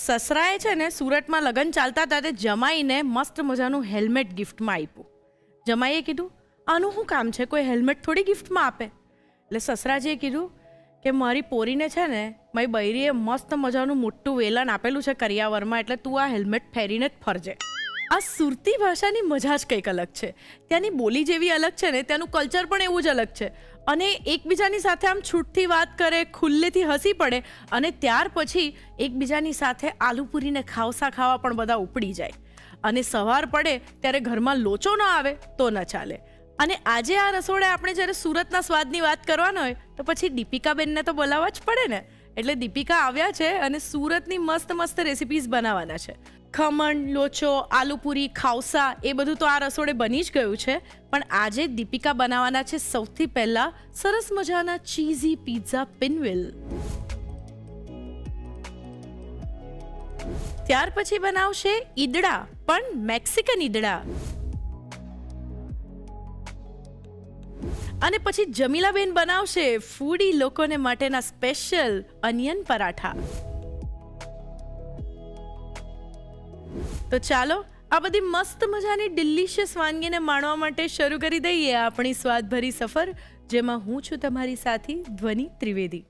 સસરાએ છે ને સુરતમાં લગ્ન ચાલતા ત્યારે જમાઈને મસ્ત મજાનું હેલ્મેટ ગિફ્ટમાં આપ્યું. જમાઈએ કીધું આનું શું કામ છે, કોઈ હેલ્મેટ થોડી ગિફ્ટમાં આપે. એટલે સસરાજીએ કીધું કે મારી પોરીને છે ને મારી બૈરીએ મસ્ત મજાનું મોટું વેલણ આપેલું છે કરિયાવરમાં, એટલે તું આ હેલ્મેટ પહેરીને જ ફરજે. આ સુરતી ભાષાની મજા જ કંઈક અલગ છે. ત્યાંની બોલી જેવી અલગ છે ને, ત્યાંનું કલ્ચર પણ એવું જ અલગ છે. અને એકબીજાની સાથે આમ છૂટથી વાત કરે, ખુલ્લેથી હસી પડે, અને ત્યાર પછી એકબીજાની સાથે આલુપૂરીને ખાવસા ખાવા પણ બધા ઉપડી જાય. અને સવાર પડે ત્યારે ઘરમાં લોચો ન આવે તો ન ચાલે. અને આજે આ રસોડે આપણે જ્યારે સુરતના સ્વાદની વાત કરવાનો હોય તો પછી દીપિકાબેનને તો બોલાવવા જ પડે ને. એટલે દીપિકા આવ્યા છે અને સુરતની મસ્ત મસ્ત રેસિપીઝ બનાવવાના છે. ખમણ, લોચો, આલુપૂરી, ખાવસા એ બધું તો આ રસોડે બની જ ગયું છે, પણ આજે દીપિકા બનાવવાના છે સૌથી પહેલા સરસ મજાના ચીઝી પિઝા પિનવિલ. ત્યાર પછી બનાવશે ઈદડા, પણ મેક્સિકન ઈદડા. અને પછી જમીલાબેન બનાવશે ફૂડી લોકોને માટેના સ્પેશિયલ અનિયન પરાઠા. તો ચાલો આ બધી મસ્ત મજાની ડિલિશિયસ વાનગીને માણવા માટે શરૂ કરી દઈએ આપણી સ્વાદભરી સફર, જેમાં હું છું તમારી સાથી ધ્વનિ ત્રિવેદી.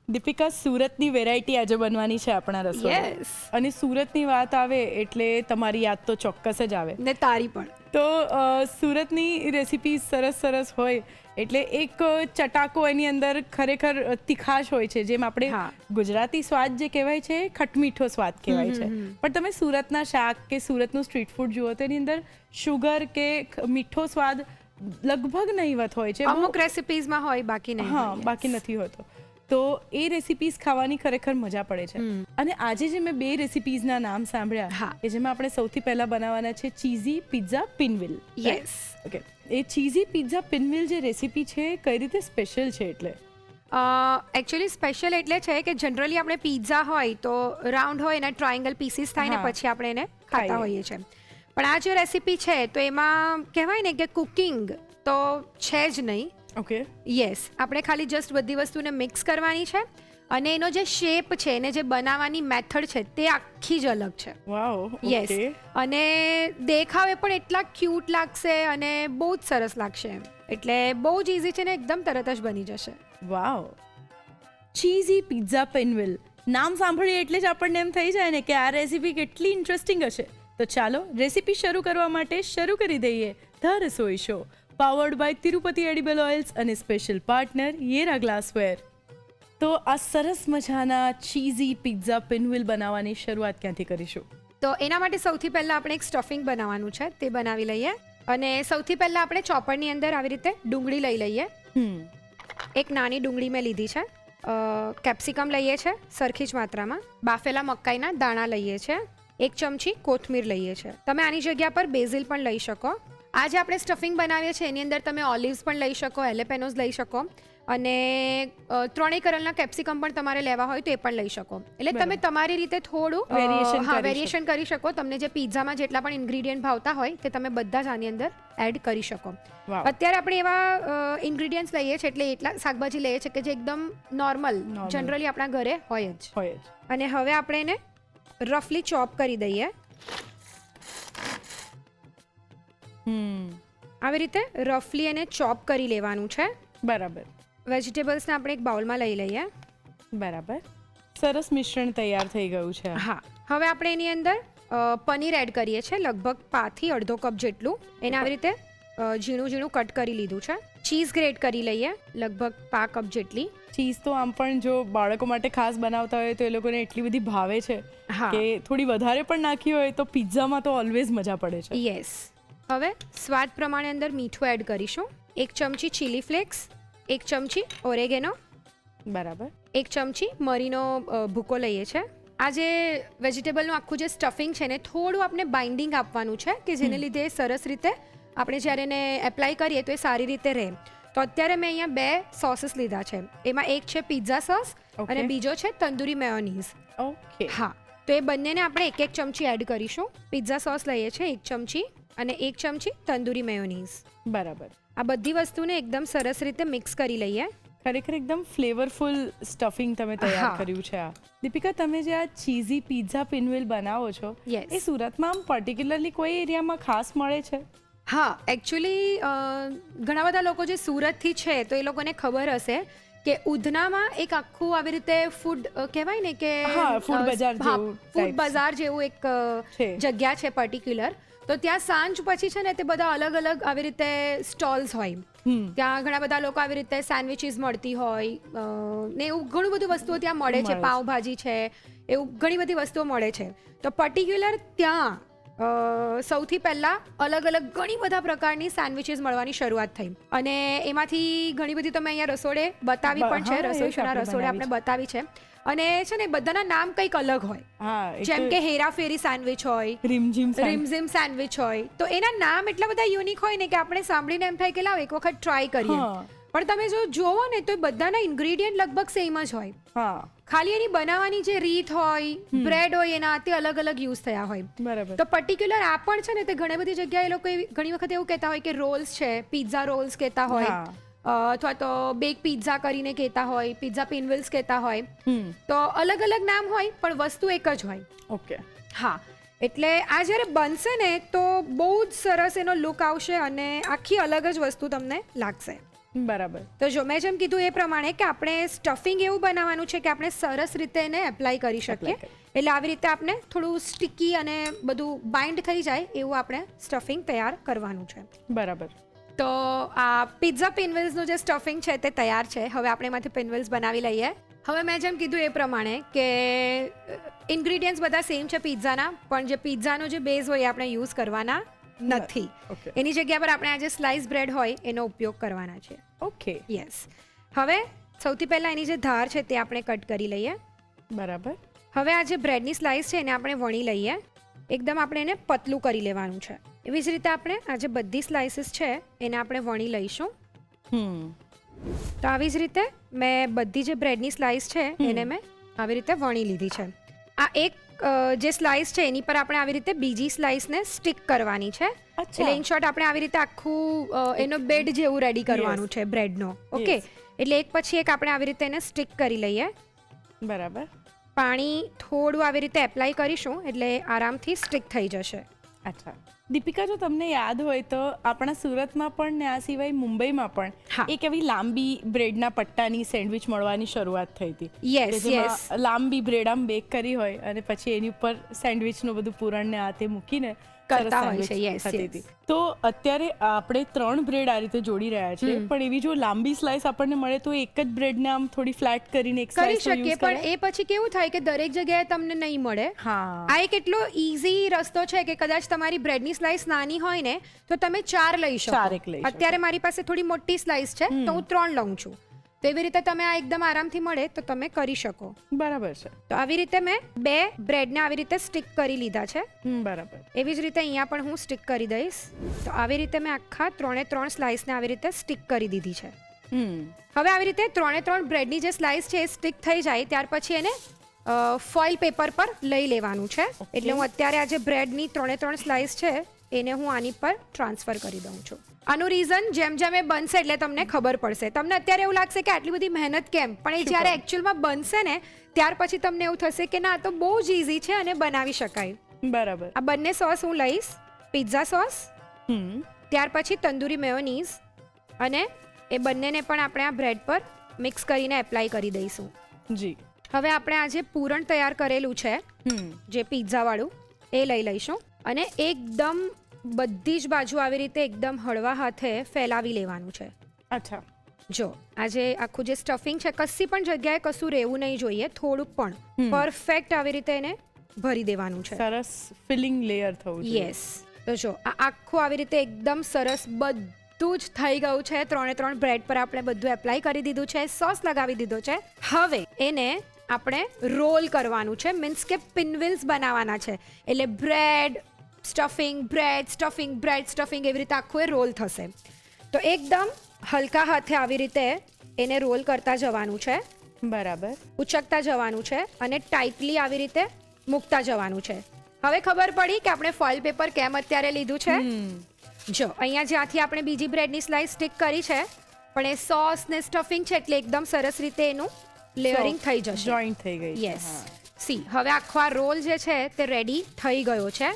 દીપિકા, સુરતની વેરાયટી આજે બનવાની છે આપણા રસોડામાં. અને સુરતની વાત આવે એટલે તમારી યાદ તો ચોક્કસ જ આવે ને તારી પણ. તો સુરતની રેસિપી સરસ સરસ હોય એટલે એક ચટાકો એની અંદર ખરેખર તીખાશ હોય છે. જેમ આપણે ગુજરાતી સ્વાદ જે કહેવાય છે ખટમીઠો સ્વાદ કહેવાય છે, પણ તમે સુરતના શાક કે સુરતનું સ્ટ્રીટ ફૂડ જુઓ તો એની અંદર શુગર કે મીઠો સ્વાદ લગભગ નહીવત હોય છે. અમુક રેસિપીઝમાં હોય, બાકી નહીં. હા, બાકી નથી હોતો. તો એ રેસિપીઝ ખાવાની ખરેખર મજા પડે છે. અને આજે જે મેં બે રેસિપીઝના નામ સાંભળ્યા કે જેમાં આપણે સૌથી પહેલા બનાવવાના છે ચીઝી પિઝા પિનવિલ. યસ. ઓકે, એ ચીઝી પિઝા પિનવિલ જે રેસિપી છે કઈ રીતે સ્પેશિયલ છે? એટલે એકચ્યુઅલી સ્પેશિયલ એટલે છે કે જનરલી આપણે પિઝા હોય તો રાઉન્ડ હોય એના ટ્રાયંગલ પીસીસ થાય ને પછી આપણે એને ખાતા હોઈએ છીએ. પણ આ જે રેસિપી છે તો એમાં કહેવાય ને કે કુકિંગ તો છે જ નહીં. Okay, yes. આપણે ખાલી જસ્ટ બધી વસ્તુને મિક્સ કરવાની છે અને એનો જે શેપ છે એને જે બનાવવાની મેથડ છે તે આખી જ અલગ છે. વાવ. યસ. અને દેખાવે પણ એટલા ક્યુટ લાગશે અને બહુ જ સરસ લાગશે. એટલે બહુ જ ઇઝી છે ને એકદમ તરત જ બની જશે. વાવ. ચીઝી પિઝા પિનવિલ નામ સાંભળીએ એટલે જ આપણને એમ થઈ જાય ને કે આ રેસિપી કેટલી ઇન્ટરેસ્ટિંગ હશે. તો ચાલો રેસિપી શરૂ કરવા માટે શરૂ કરી દઈએ ધ રસોઈ show, powered by Tirupati edible oils અને સ્પેશિયલ પાર્ટનર યેરા ગ્લાસવેર. તો આ સરસ મજાના ચીઝી પિઝા પિનવિલ બનાવવાની શરૂઆત ક્યાંથી કરીશું? તો એના માટે સૌથી પહેલાં આપણે એક સ્ટફિંગ બનાવવાનું છે, તે બનાવી લઈએ. અને સૌથી પહેલાં આપણે ચોપરની અંદર આવી રીતે ડુંગળી લઈ લઈએ. એક નાની ડુંગળી મેં લીધી છે. કેપ્સિકમ લઈએ છે સરખી જ માત્રામાં. બાફેલા મકાઈના દાણા લઈએ છે. 1 ચમચી કોથમીર લઈએ છે. તમે આની જગ્યા પર બેઝિલ પણ લઈ શકો. આજે આપણે સ્ટફિંગ બનાવીએ છીએ એની અંદર તમે ઓલિવ્સ પણ લઈ શકો, એલેપેનોસ લઈ શકો, અને 3 કલરના કેપ્સિકમ પણ તમારે લેવા હોય તો એ પણ લઈ શકો. એટલે તમે તમારી રીતે થોડું વેરિએશન કરી શકો. તમને જે પિઝામાં જેટલા પણ ઇન્ગ્રીડિયન્ટ ભાવતા હોય તે તમે બધા જ આની અંદર એડ કરી શકો. અત્યારે આપણે એવા ઇન્ગ્રીડિયન્ટ્સ લઈએ છીએ એટલે એટલા શાકભાજી લઈએ છીએ કે જે એકદમ નોર્મલ જનરલી આપણા ઘરે હોય જ. અને હવે આપણે એને રફલી ચોપ કરી દઈએ. આવી રીતે રફલી એને ચોપ કરી લેવાનું છે. બરાબર. વેજીટેબલ્સને આપણે એક બાઉલમાં લઈ લઈએ. બરાબર. સરસ મિશ્રણ તૈયાર થઈ ગયું છે. હા, હવે આપણે એની અંદર પનીર એડ કરીએ છીએ, લગભગ 5 થી અડધો કપ જેટલું. એને આવી રીતે ઝીણું ઝીણું કટ કરી લીધું છે. ચીઝ ગ્રેટ કરી લઈએ, લગભગ 5 કપ જેટલી. ચીઝ તો આમ પણ જો બાળકો માટે ખાસ બનાવતા હોય તો એ લોકોને એટલી બધી ભાવે છે કે થોડી વધારે પણ નાખી હોય તો પિઝામાં તો ઓલવેઝ મજા પડે છે. યસ. હવે સ્વાદ પ્રમાણે અંદર મીઠું એડ કરીશું. 1 ચમચી ચીલી ફ્લેક્સ, 1 ચમચી ઓરેગેનો. બરાબર. 1 ચમચી મરીનો ભૂકો લઈએ છે. આ જે વેજીટેબલનું આખું જે સ્ટફિંગ છે ને થોડું આપણે બાઇન્ડિંગ આપવાનું છે કે જેને લીધે સરસ રીતે આપણે જ્યારે એને એપ્લાય કરીએ તો એ સારી રીતે રહે. તો અત્યારે મેં અહીંયા 2 સોસીસ લીધા છે. એમાં એક છે પિઝા સોસ અને બીજો છે તંદૂરી મેયોનીઝ. ઓકે. હા, તો એ બંનેને આપણે એક એક ચમચી એડ કરીશું. પિઝા સોસ લઈએ છીએ 1 ચમચી અને 1 ચમચી તંદૂરી મેયોનીઝ. બરાબર. આ બધી વસ્તુને એકદમ સરસ રીતે મિક્સ કરી લઈએ. ખરેખર એકદમ ફ્લેવરફુલ સ્ટફિંગ તમે તૈયાર હા. કર્યું છે આ. દીપિકા, તમે જે આ ચીઝી પિઝા પિનવેલ બનાવો છો, Yes. એ સુરતમાં આમ પર્ટિક્યુલરલી કોઈ એરિયામાં ખાસ મળે છે? હા, એકચ્યુઅલી ઘણા બધા લોકો જે સુરતથી છે તો એ લોકોને ખબર હશે કે ઉધનામાં એક આખું આવી રીતે ફૂડ કહેવાય ને કે હા, food બજાર જેવું ફૂડ types. બજાર જેવું એક છે. જગ્યા છે પર્ટિક્યુલર. તો ત્યાં સાંજ પછી છે ને તે બધા અલગ અલગ આવી રીતે સ્ટોલ્સ હોય. ત્યાં ઘણા બધા લોકો આવી રીતે સેન્ડવિચીસ મળતી હોય ને એવું ઘણું બધું વસ્તુઓ ત્યાં મળે છે. મળે છે. પાવભાજી છે, એવું ઘણી બધી વસ્તુઓ મળે છે. તો પર્ટિક્યુલર ત્યાં સૌથી પહેલા અલગ અલગ ઘણી બધા પ્રકારની સેન્ડવિચીસ મળવાની શરૂઆત થઈ અને એમાંથી ઘણી બધી તમે અહીંયા રસોડે બતાવી પણ છે. હા, એ જ રસોઈશાળા આપણે રસોડે આપણે બતાવી છે અને છે ને બધાના નામ કંઈક અલગ હોય. હા, જેમ કે હેરાફેરી સેન્ડવિચ હોય, રીમઝીમ રીમઝીમ સેન્ડવિચ હોય. તો એના નામ એટલા બધા યુનિક હોય ને કે આપણે સાંભળીને એમ થાય કે લાવ એક વખત ટ્રાય કરીએ. હા. પણ તમે જો જોવો ને તો એ બધાના ઇન્ગ્રેડિયન્ટ લગભગ સેમ જ હોય. હા, ખાલી એની બનાવવાની જે રીત હોય, બ્રેડ હોય, એના તે અલગ અલગ યુઝ થયા હોય. બરાબર. તો પર્ટિક્યુલર આ પણ છે ને તે ઘણી બધી જગ્યાએ એ લોકો ઘણી વખત એવું કહેતા હોય કે રોલ્સ છે, પિઝા રોલ્સ કહેતા હોય, અથવા તો બેક પિઝા કરીને કહેતા હોય, પિઝા પિનવિલ્સ કહેતા હોય. તો અલગ અલગ નામ હોય પણ વસ્તુ એક જ હોય. ઓકે. હા, એટલે આ જ્યારે બનશે ને તો બહુ જ સરસ એનો લુક આવશે અને આખી અલગ જ વસ્તુ તમને લાગશે. બરાબર. તો જો મેં જેમ કીધું એ પ્રમાણે કે આપણે સ્ટફિંગ એવું બનાવવાનું છે કે આપણે સરસ રીતે એને એપ્લાય કરી શકીએ. એટલે આવી રીતે આપણે થોડું સ્ટીકી અને બધું બાઇન્ડ થઈ જાય એવું આપણે સ્ટફિંગ તૈયાર કરવાનું છે. બરાબર. તો આ પિઝા પિનવિલ્સનું જે સ્ટફિંગ છે તે તૈયાર છે. હવે આપણે એમાંથી પિનવિલ્સ બનાવી લઈએ. હવે મેં જેમ કીધું એ પ્રમાણે કે ઇન્ગ્રીડિયન્ટ્સ બધા સેમ છે પિઝાના, પણ જે પિઝાનો જે બેઝ હોય એ આપણે યુઝ કરવાના નથી. Okay. એની જગ્યા પર આપણે આ જે સ્લાઇસ બ્રેડ હોય એનો ઉપયોગ કરવાના છે. ઓકે. યસ. હવે સૌથી પહેલાં એની જે ધાર છે તે આપણે કટ કરી લઈએ. બરાબર. હવે આ જે બ્રેડની સ્લાઇસ છે એને આપણે વણી લઈએ. એકદમ આપણે એને પતલું કરી લેવાનું છે. એવી જ રીતે આપણે આ જે બધી સ્લાઇસીસ છે એને આપણે વણી લઈશું. તો આવી જ રીતે મેં બધી જે બ્રેડની સ્લાઇસ છે એને મેં આવી રીતે વણી લીધી છે. આ એક જે સ્લાઇસ છે એની પર આપણે આવી રીતે બીજી સ્લાઇસને સ્ટિક કરવાની છે. એટલે ઇન શોર્ટ આપણે આવી રીતે આખું એનો બેડ જેવું રેડી કરવાનું છે બ્રેડનો. ઓકે. એટલે એક પછી એક આપણે આવી રીતે એને સ્ટિક કરી લઈએ. બરાબર. પાણી થોડું આવી રીતે એપ્લાય કરીશું એટલે આરામથી સ્ટિક થઈ જશે. અચ્છા. દીપિકા, જો તમને યાદ હોય તો આપણા સુરતમાં પણ ને આ સિવાય મુંબઈમાં હા. પણ એક એવી લાંબી બ્રેડના પટ્ટાની સેન્ડવિચ મળવાની શરૂઆત થઈ હતી. યસ કે જેમાં યસ. લાંબી બ્રેડ આમ બેક કરી હોય અને પછી એની ઉપર સેન્ડવિચનું બધું પૂરણ ને આ તે મૂકીને કરતા સરસ હોય છે. sandwich યસ થતી યસ. હતી. તો અત્યારે આપણે 3 બ્રેડ આ રીતે જોડી રહ્યા છે, પણ એવી જો લાંબી સ્લાઇસ આપણને મળે તો એક જ બ્રેડને આમ થોડી ફ્લેટ કરીને એક કરી સ્લાઇસ શકીએ, પણ એ પછી કેવું થાય કે દરેક જગ્યાએ તમને નહીં મળે. હા. આ એક એટલો ઈઝી રસ્તો છે કે કદાચ તમારી બ્રેડની સ્લાઇસ નાની હોય ને તો તમે 4 લઈ શકો. 4 એક લઈ શકો. અત્યારે મારી પાસે થોડી મોટી સ્લાઇસ છે તો હું 3 લઉં છું. તો એવી રીતે તમે આ એકદમ આરામથી મળે તો તમે કરી શકો. બરાબર છે. તો આવી રીતે મેં 2 બ્રેડને આવી રીતે સ્ટિક કરી લીધા છે. બરાબર. એવી જ રીતે અહીંયા પણ હું સ્ટિક કરી દઈશ. તો આવી રીતે મેં આખા 3 સ્લાઇસને આવી રીતે સ્ટિક કરી દીધી છે. હવે આવી રીતે 3 બ્રેડની જે સ્લાઇસ છે એ સ્ટિક થઈ જાય ત્યાર પછી એને ફોઇલ પેપર પર લઈ લેવાનું છે. એટલે હું અત્યારે આ જે બ્રેડની 3 સ્લાઇસ છે એને હું આની પર ટ્રાન્સફર કરી દઉં છું. આનું રીઝન જેમ જેમ એ બનશે એટલે તમને ખબર પડશે. તમને અત્યારે એવું લાગશે કે આટલી બધી મહેનત કેમ, પણ એ જ્યારે એકચ્યુઅલમાં બનશે ને ત્યાર પછી તમને એવું થશે કે ના, આ તો બહુ જ ઇઝી છે અને બનાવી શકાય. બરાબર. આ બંને સોસ હું લઈશ, પિઝા સોસ, ત્યાર પછી તંદૂરી મેયોનીઝ, અને એ બંનેને પણ આપણે આ બ્રેડ પર મિક્સ કરીને એપ્લાય કરી દઈશું. જી. હવે આપણે આ જે પૂરણ તૈયાર કરેલું છે જે પિઝાવાળું એ લઈ લઈશું અને એકદમ બધી જ બાજુ આવી રીતે એકદમ હળવા હાથે ફેલાવી લેવાનું છે. અચ્છા. જો આ જે આખું જે સ્ટફિંગ છે કશી પણ જગ્યાએ કશું રહેવું નહીં જોઈએ, થોડુંક પણ પરફેક્ટ આવી રીતે એને ભરી દેવાનું છે. સરસ ફિલિંગ લેયર થવું જોઈએ. યસ. તો જો આ આખું આવી રીતે એકદમ સરસ બધું જ થઈ ગયું છે. 3 બ્રેડ પર આપણે બધું એપ્લાય કરી દીધું છે, સોસ લગાવી દીધો છે. હવે એને આપણે રોલ કરવાનું છે, મીન્સ કે પિનવિલ્સ બનાવવાના છે. એટલે bread stuffing, bread stuffing, bread stuffing, એવી રીતે આખું એ રોલ થશે. તો એકદમ હલકા હાથે આવી રીતે એને રોલ કરતા જવાનું છે. બરાબર. ઉચકતા જવાનું છે અને ટાઈટલી આવી રીતે મૂકતા જવાનું છે. હવે ખબર પડી કે આપણે ફોઇલ પેપર કેમ અત્યારે લીધું છે. જો અહીંયા જ્યાંથી આપણે બીજી બ્રેડની સ્લાઇસ સ્ટિક કરી છે, પણ એ સોસ ને સ્ટફિંગ છે એટલે એકદમ સરસ રીતે એનું લેયરિંગ થઈ જશે. જોઈન્ટ થઈ ગઈ. યસ. સી હવે આખો આ રોલ જે છે તે રેડી થઈ ગયો છે.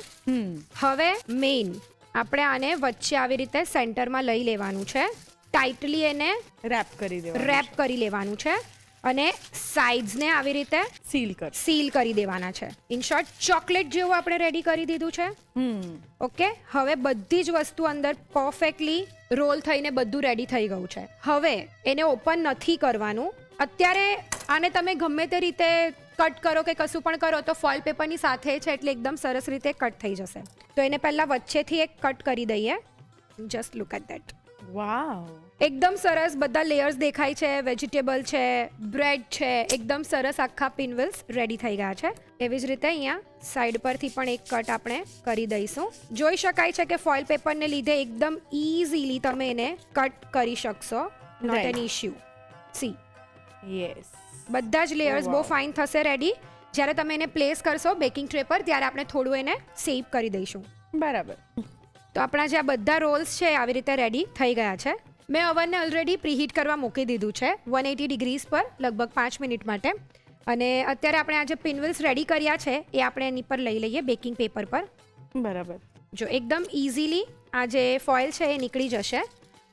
હવે મેઇન આપણે આને વચ્ચે આવી રીતે સેન્ટરમાં લઈ લેવાનું છે. ટાઇટલી એને રેપ કરી દેવાનું. રેપ કરી લેવાનું છે અને સાઇડ્સને આવી રીતે સીલ કરી દેવાના છે. ઇન શોર્ટ ચોકલેટ જેવું આપણે રેડી કરી દીધું છે. ઓકે, હવે બધી જ વસ્તુ અંદર પરફેક્ટલી રોલ થઈને બધું રેડી થઈ ગયું છે. હવે એને ઓપન નથી કરવાનું. અત્યારે આને તમે ગમે તે રીતે કટ કરો કે કશું પણ કરો તો ફોઇલ પેપરની સાથે છે એટલે એકદમ સરસ રીતે કટ થઈ જશે. તો એને પહેલા વચ્ચેથી એક કટ કરી દઈએ. Just look at that. Wow, એકદમ સરસ બધા લેયર્સ દેખાય છે. વેજીટેબલ છે, બ્રેડ છે, એકદમ સરસ આખા પિનવેલ્સ રેડી થઈ ગયા છે. એવી જ રીતે અહીંયા સાઈડ પરથી પણ એક કટ આપણે કરી દઈશું. જોઈ શકાય છે કે ફોઇલ પેપરને લીધે એકદમ ઇઝીલી તમે એને કટ કરી શકશો. Not an issue. See, yes, બધા જ લેયર્સ બહુ ફાઇન થશે રેડી. જ્યારે તમે એને પ્લેસ કરશો બેકિંગ ટ્રે પર ત્યારે આપણે થોડું એને શેપ કરી દઈશું. બરાબર. તો આપણા જે આ બધા રોલ્સ છે આવી રીતે રેડી થઈ ગયા છે. મેં ઓવનને ઓલરેડી પ્રીહીટ કરવા મૂકી દીધું છે 180 ડિગ્રીઝ પર લગભગ 5 મિનિટ માટે. અને અત્યારે આપણે આ જે પિનવેલ્સ રેડી કર્યા છે એ આપણે એની પર લઈ લઈએ બેકિંગ પેપર પર. બરાબર. જો એકદમ ઇઝીલી આ જે ફોઇલ છે એ નીકળી જશે.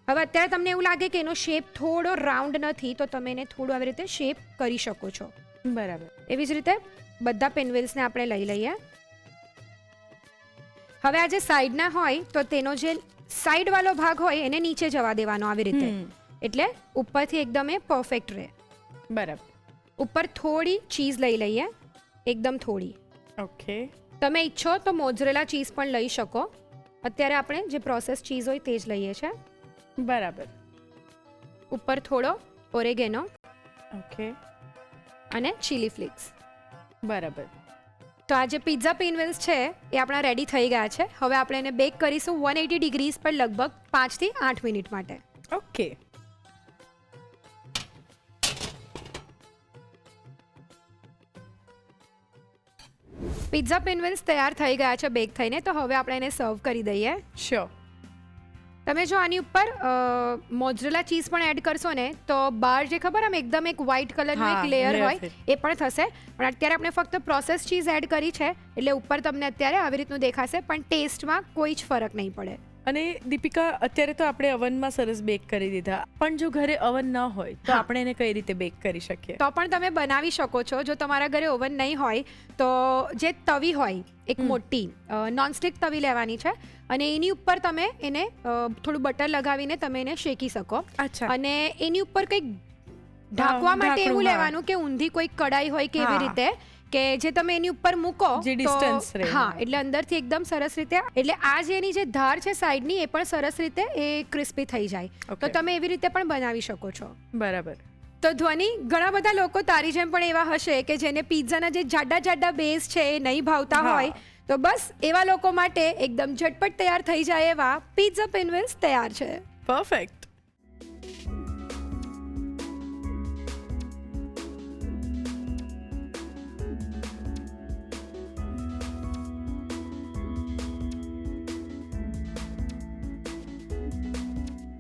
હવે અત્યારે તમને એવું લાગે કે એનો શેપ થોડો રાઉન્ડ નથી તો તમે એને થોડું આવી રીતે શેપ કરી શકો છો. બરાબર. એવી જ રીતે બધા પિનવેલ્સને આપણે લઈ લઈએ. હવે આ જે સાઈડના હોય તો તેનો જે સાઈડ વાળો ભાગ હોય એને નીચે જવા દેવાનો આવી રીતે, એટલે ઉપરથી એકદમ એ પરફેક્ટ રહે. બરાબર. ઉપર થોડી ચીઝ લઈ લઈએ, એકદમ થોડી. ઓકે. તમે ઈચ્છો તો મોઝરેલા ચીઝ પણ લઈ શકો. અત્યારે આપણે જે પ્રોસેસ ચીઝ હોય તે જ લઈએ છે. બરાબર. ઉપર થોડો ઓરેગેનો ઓકે. અને ચીલી ફ્લેક્સ. બરાબર. તો આ જે પિઝા પિનવેલ્સ છે એ આપણા રેડી થઈ ગયા છે. હવે આપણે એને બેક કરીશું 180 ડિગ્રીઝ પર લગભગ 5 થી 8 મિનિટ માટે. ઓકે. પિઝા પિનવેલ્સ તૈયાર થઈ ગયા છે બેક થઈને. તો હવે આપણે એને સર્વ કરી દઈએ. શ્યોર. તમે જો આની ઉપર મોઝરેલા ચીઝ પણ એડ કરશો ને તો બહાર જે ખબર આમ એકદમ એક વ્હાઇટ કલરનું એક લેયર હોય એ પણ થશે. પણ અત્યારે આપણે ફક્ત પ્રોસેસ ચીઝ એડ કરી છે એટલે ઉપર તમને અત્યારે આવી રીતનું દેખાશે, પણ ટેસ્ટમાં કોઈ જ ફરક નહીં પડે. અને દીપિકા, અત્યારે તો આપણે ઓવનમાં સરસ બેક કરી દીધા, પણ જો ઘરે ઓવન ન હોય તો આપણે એને કઈ રીતે બેક કરી શકીએ? તો પણ તમે બનાવી શકો છો. જો તમારા ઘરે ઓવન નહીં હોય તો જે તવી હોય એક મોટી નોનસ્ટિક તવી લેવાની છે અને એની ઉપર તમે એને થોડું બટર લગાવીને તમે એને શેકી શકો. અને એની ઉપર કંઈક ઢાંકવા માટે એવું લેવાનું કે ઊંધી કોઈ કડાઈ હોય કે એવી રીતે કે જે તમે એની ઉપર મૂકો જે ડિસ્ટન્સ રહે. હા, એટલે અંદરથી એકદમ સરસ રીતે, એટલે આ જે એની જે ધાર છે સાઈડની એ પણ સરસ રીતે એ ક્રિસ્પી થઈ જાય. તો તમે એવી રીતે પણ બનાવી શકો છો. બરાબર. તો ધ્વનિ, ઘણા બધા લોકો તારી જેમ પણ એવા હશે કે જેને પિઝાના જે જાડા જાડા બેઝ છે એ નહીં ભાવતા હોય, તો બસ એવા લોકો માટે એકદમ ઝટપટ તૈયાર થઈ જાય એવા પિઝા પિનવેલ્સ તૈયાર છે. પરફેક્ટ.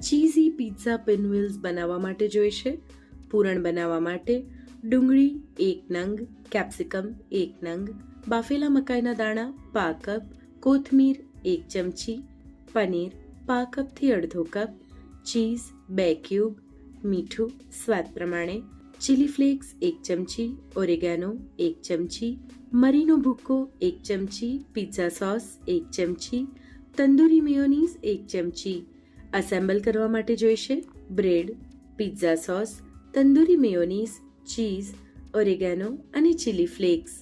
ચીઝી પિઝા પિનવેલ્સ બનાવવા માટે જોઈશે પૂરણ બનાવવા માટે ડુંગળી 1 નંગ, કેપ્સિકમ 1 નંગ, બાફેલા મકાઈના દાણા પા કપ, કોથમીર 1 ચમચી, પનીર પા કપથી અડધો કપ, ચીઝ 2 ક્યુબ, મીઠું સ્વાદ પ્રમાણે, ચીલી ફ્લેક્સ 1 ચમચી, ઓરેગાનો 1 ચમચી, મરીનો ભૂક્કો 1 ચમચી, પિઝા સોસ 1 ચમચી, તંદૂરી મેયોનીઝ 1 ચમચી. અસેમ્બલ કરવા માટે જોઈશે bread, pizza sauce, tandoori mayonnaise, cheese, oregano અને ચીલી ફ્લેક્સ.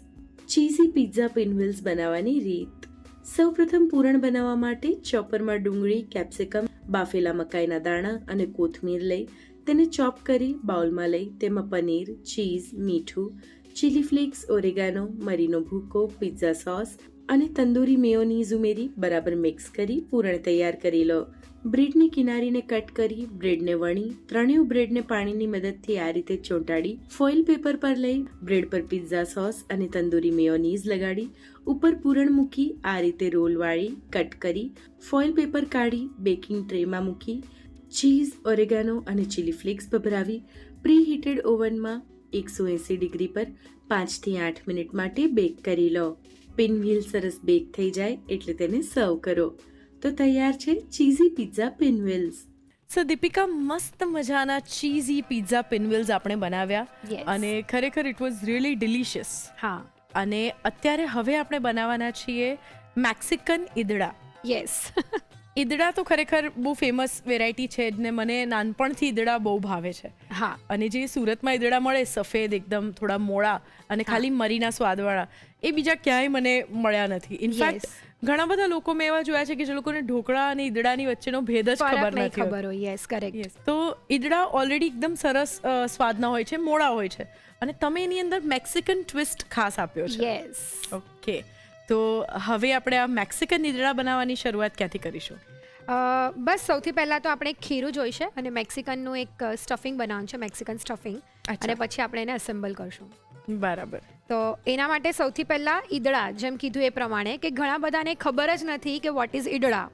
ચીઝી પિઝા પિનવેલ્સ બનાવવાની રીત. સૌપ્રથમ પૂરણ બનાવવા માટે ચોપરમાં ડુંગળી, કેપ્સિકમ, બાફેલા મકાઈના દાણા અને કોથમીર લઈ તેને ચોપ કરી બાઉલમાં લઈ તેમાં પનીર, ચીઝ, મીઠું, ચીલી ફ્લેક્સ, ઓરેગાનો, મરીનો ભૂકો, પિઝા સોસ, અને તંદૂરી મેયોનીઝ ઉમેરી બરાબર મિક્સ કરી પૂરણ તૈયાર કરી લો. બ્રેડની કિનારીને કટ કરી બ્રેડને વણી ત્રણેય બ્રેડને પાણીની મદદથી આ રીતે ચોંટાડી ફોઇલ પેપર પર લઈ બ્રેડ પર પિઝા સોસ અને તંદૂરી મેયોનીઝ લગાડી ઉપર પૂરણ મૂકી આ રીતે રોલ વાળી કટ કરી ફોઇલ પેપર કાઢી બેકિંગ ટ્રેમાં મૂકી ચીઝ, ઓરેગાનો અને ચીલી ફ્લેક્સ ભભરાવી પ્રીહીટેડ ઓવનમાં 180 ડિગ્રી પર 5 થી 8 મિનિટ માટે બેક કરી લો. પિનવ્હીલ સરસ બેક થઈ જાય એટલે તેને સર્વ કરો. તો તૈયાર છે ચીઝી પિઝા પિનવ્હીલ્સ. સો દીપિકા, મસ્ત મજાના ચીઝી પિઝા પિનવ્હીલ્સ આપણે બનાવ્યા Yes. અને ખરેખર ઇટ વોઝ રિયલી ડિલિશિયસ. હા, અને અત્યારે હવે આપણે બનાવવાના છીએ મેક્સિકન ઈદડા. યસ. ઈદડા તો ખરેખર બહુ ફેમસ વેરાયટી છે ને મને નાનપણથી ઈદડા બહુ ભાવે છે. હા, અને જે સુરતમાં ઈદડા મળે સફેદ એકદમ થોડા મોળા અને ખાલી મરીના સ્વાદવાળા, એ બીજા ક્યાંય મને મળ્યા નથી. In fact Yes. ઘણા બધા લોકો મેં એવા જોયા છે કે જે લોકોને ઢોકળા અને ઈદડાની વચ્ચેનો ભેદ જ ફરક ખબર નહીં નથી હોતો. ખબર હોય. Yes, correct. Yes. તો ઈદડા ઓલરેડી એકદમ સરસ સ્વાદના હોય છે, મોળા હોય છે, અને તમે એની અંદર મેક્સિકન ટ્વિસ્ટ ખાસ આપ્યો છે. યસ. ઓકે, તો હવે આપણે આ મેક્સિકન ઈદડા બનાવવાની શરૂઆત ક્યાંથી કરીશું? બસ સૌથી પહેલાં તો આપણે એક ખીરું જોઈશે અને મેક્સિકનનું એક સ્ટફિંગ બનાવવાનું છે, મેક્સિકન સ્ટફિંગ. અચ્છા. અને પછી આપણે એને એસેમ્બલ કરશું. બરાબર. તો એના માટે સૌથી પહેલાં ઈદડા, જેમ કીધું એ પ્રમાણે, કે ઘણા બધાને ખબર જ નથી કે વોટ ઇઝ ઈદડા.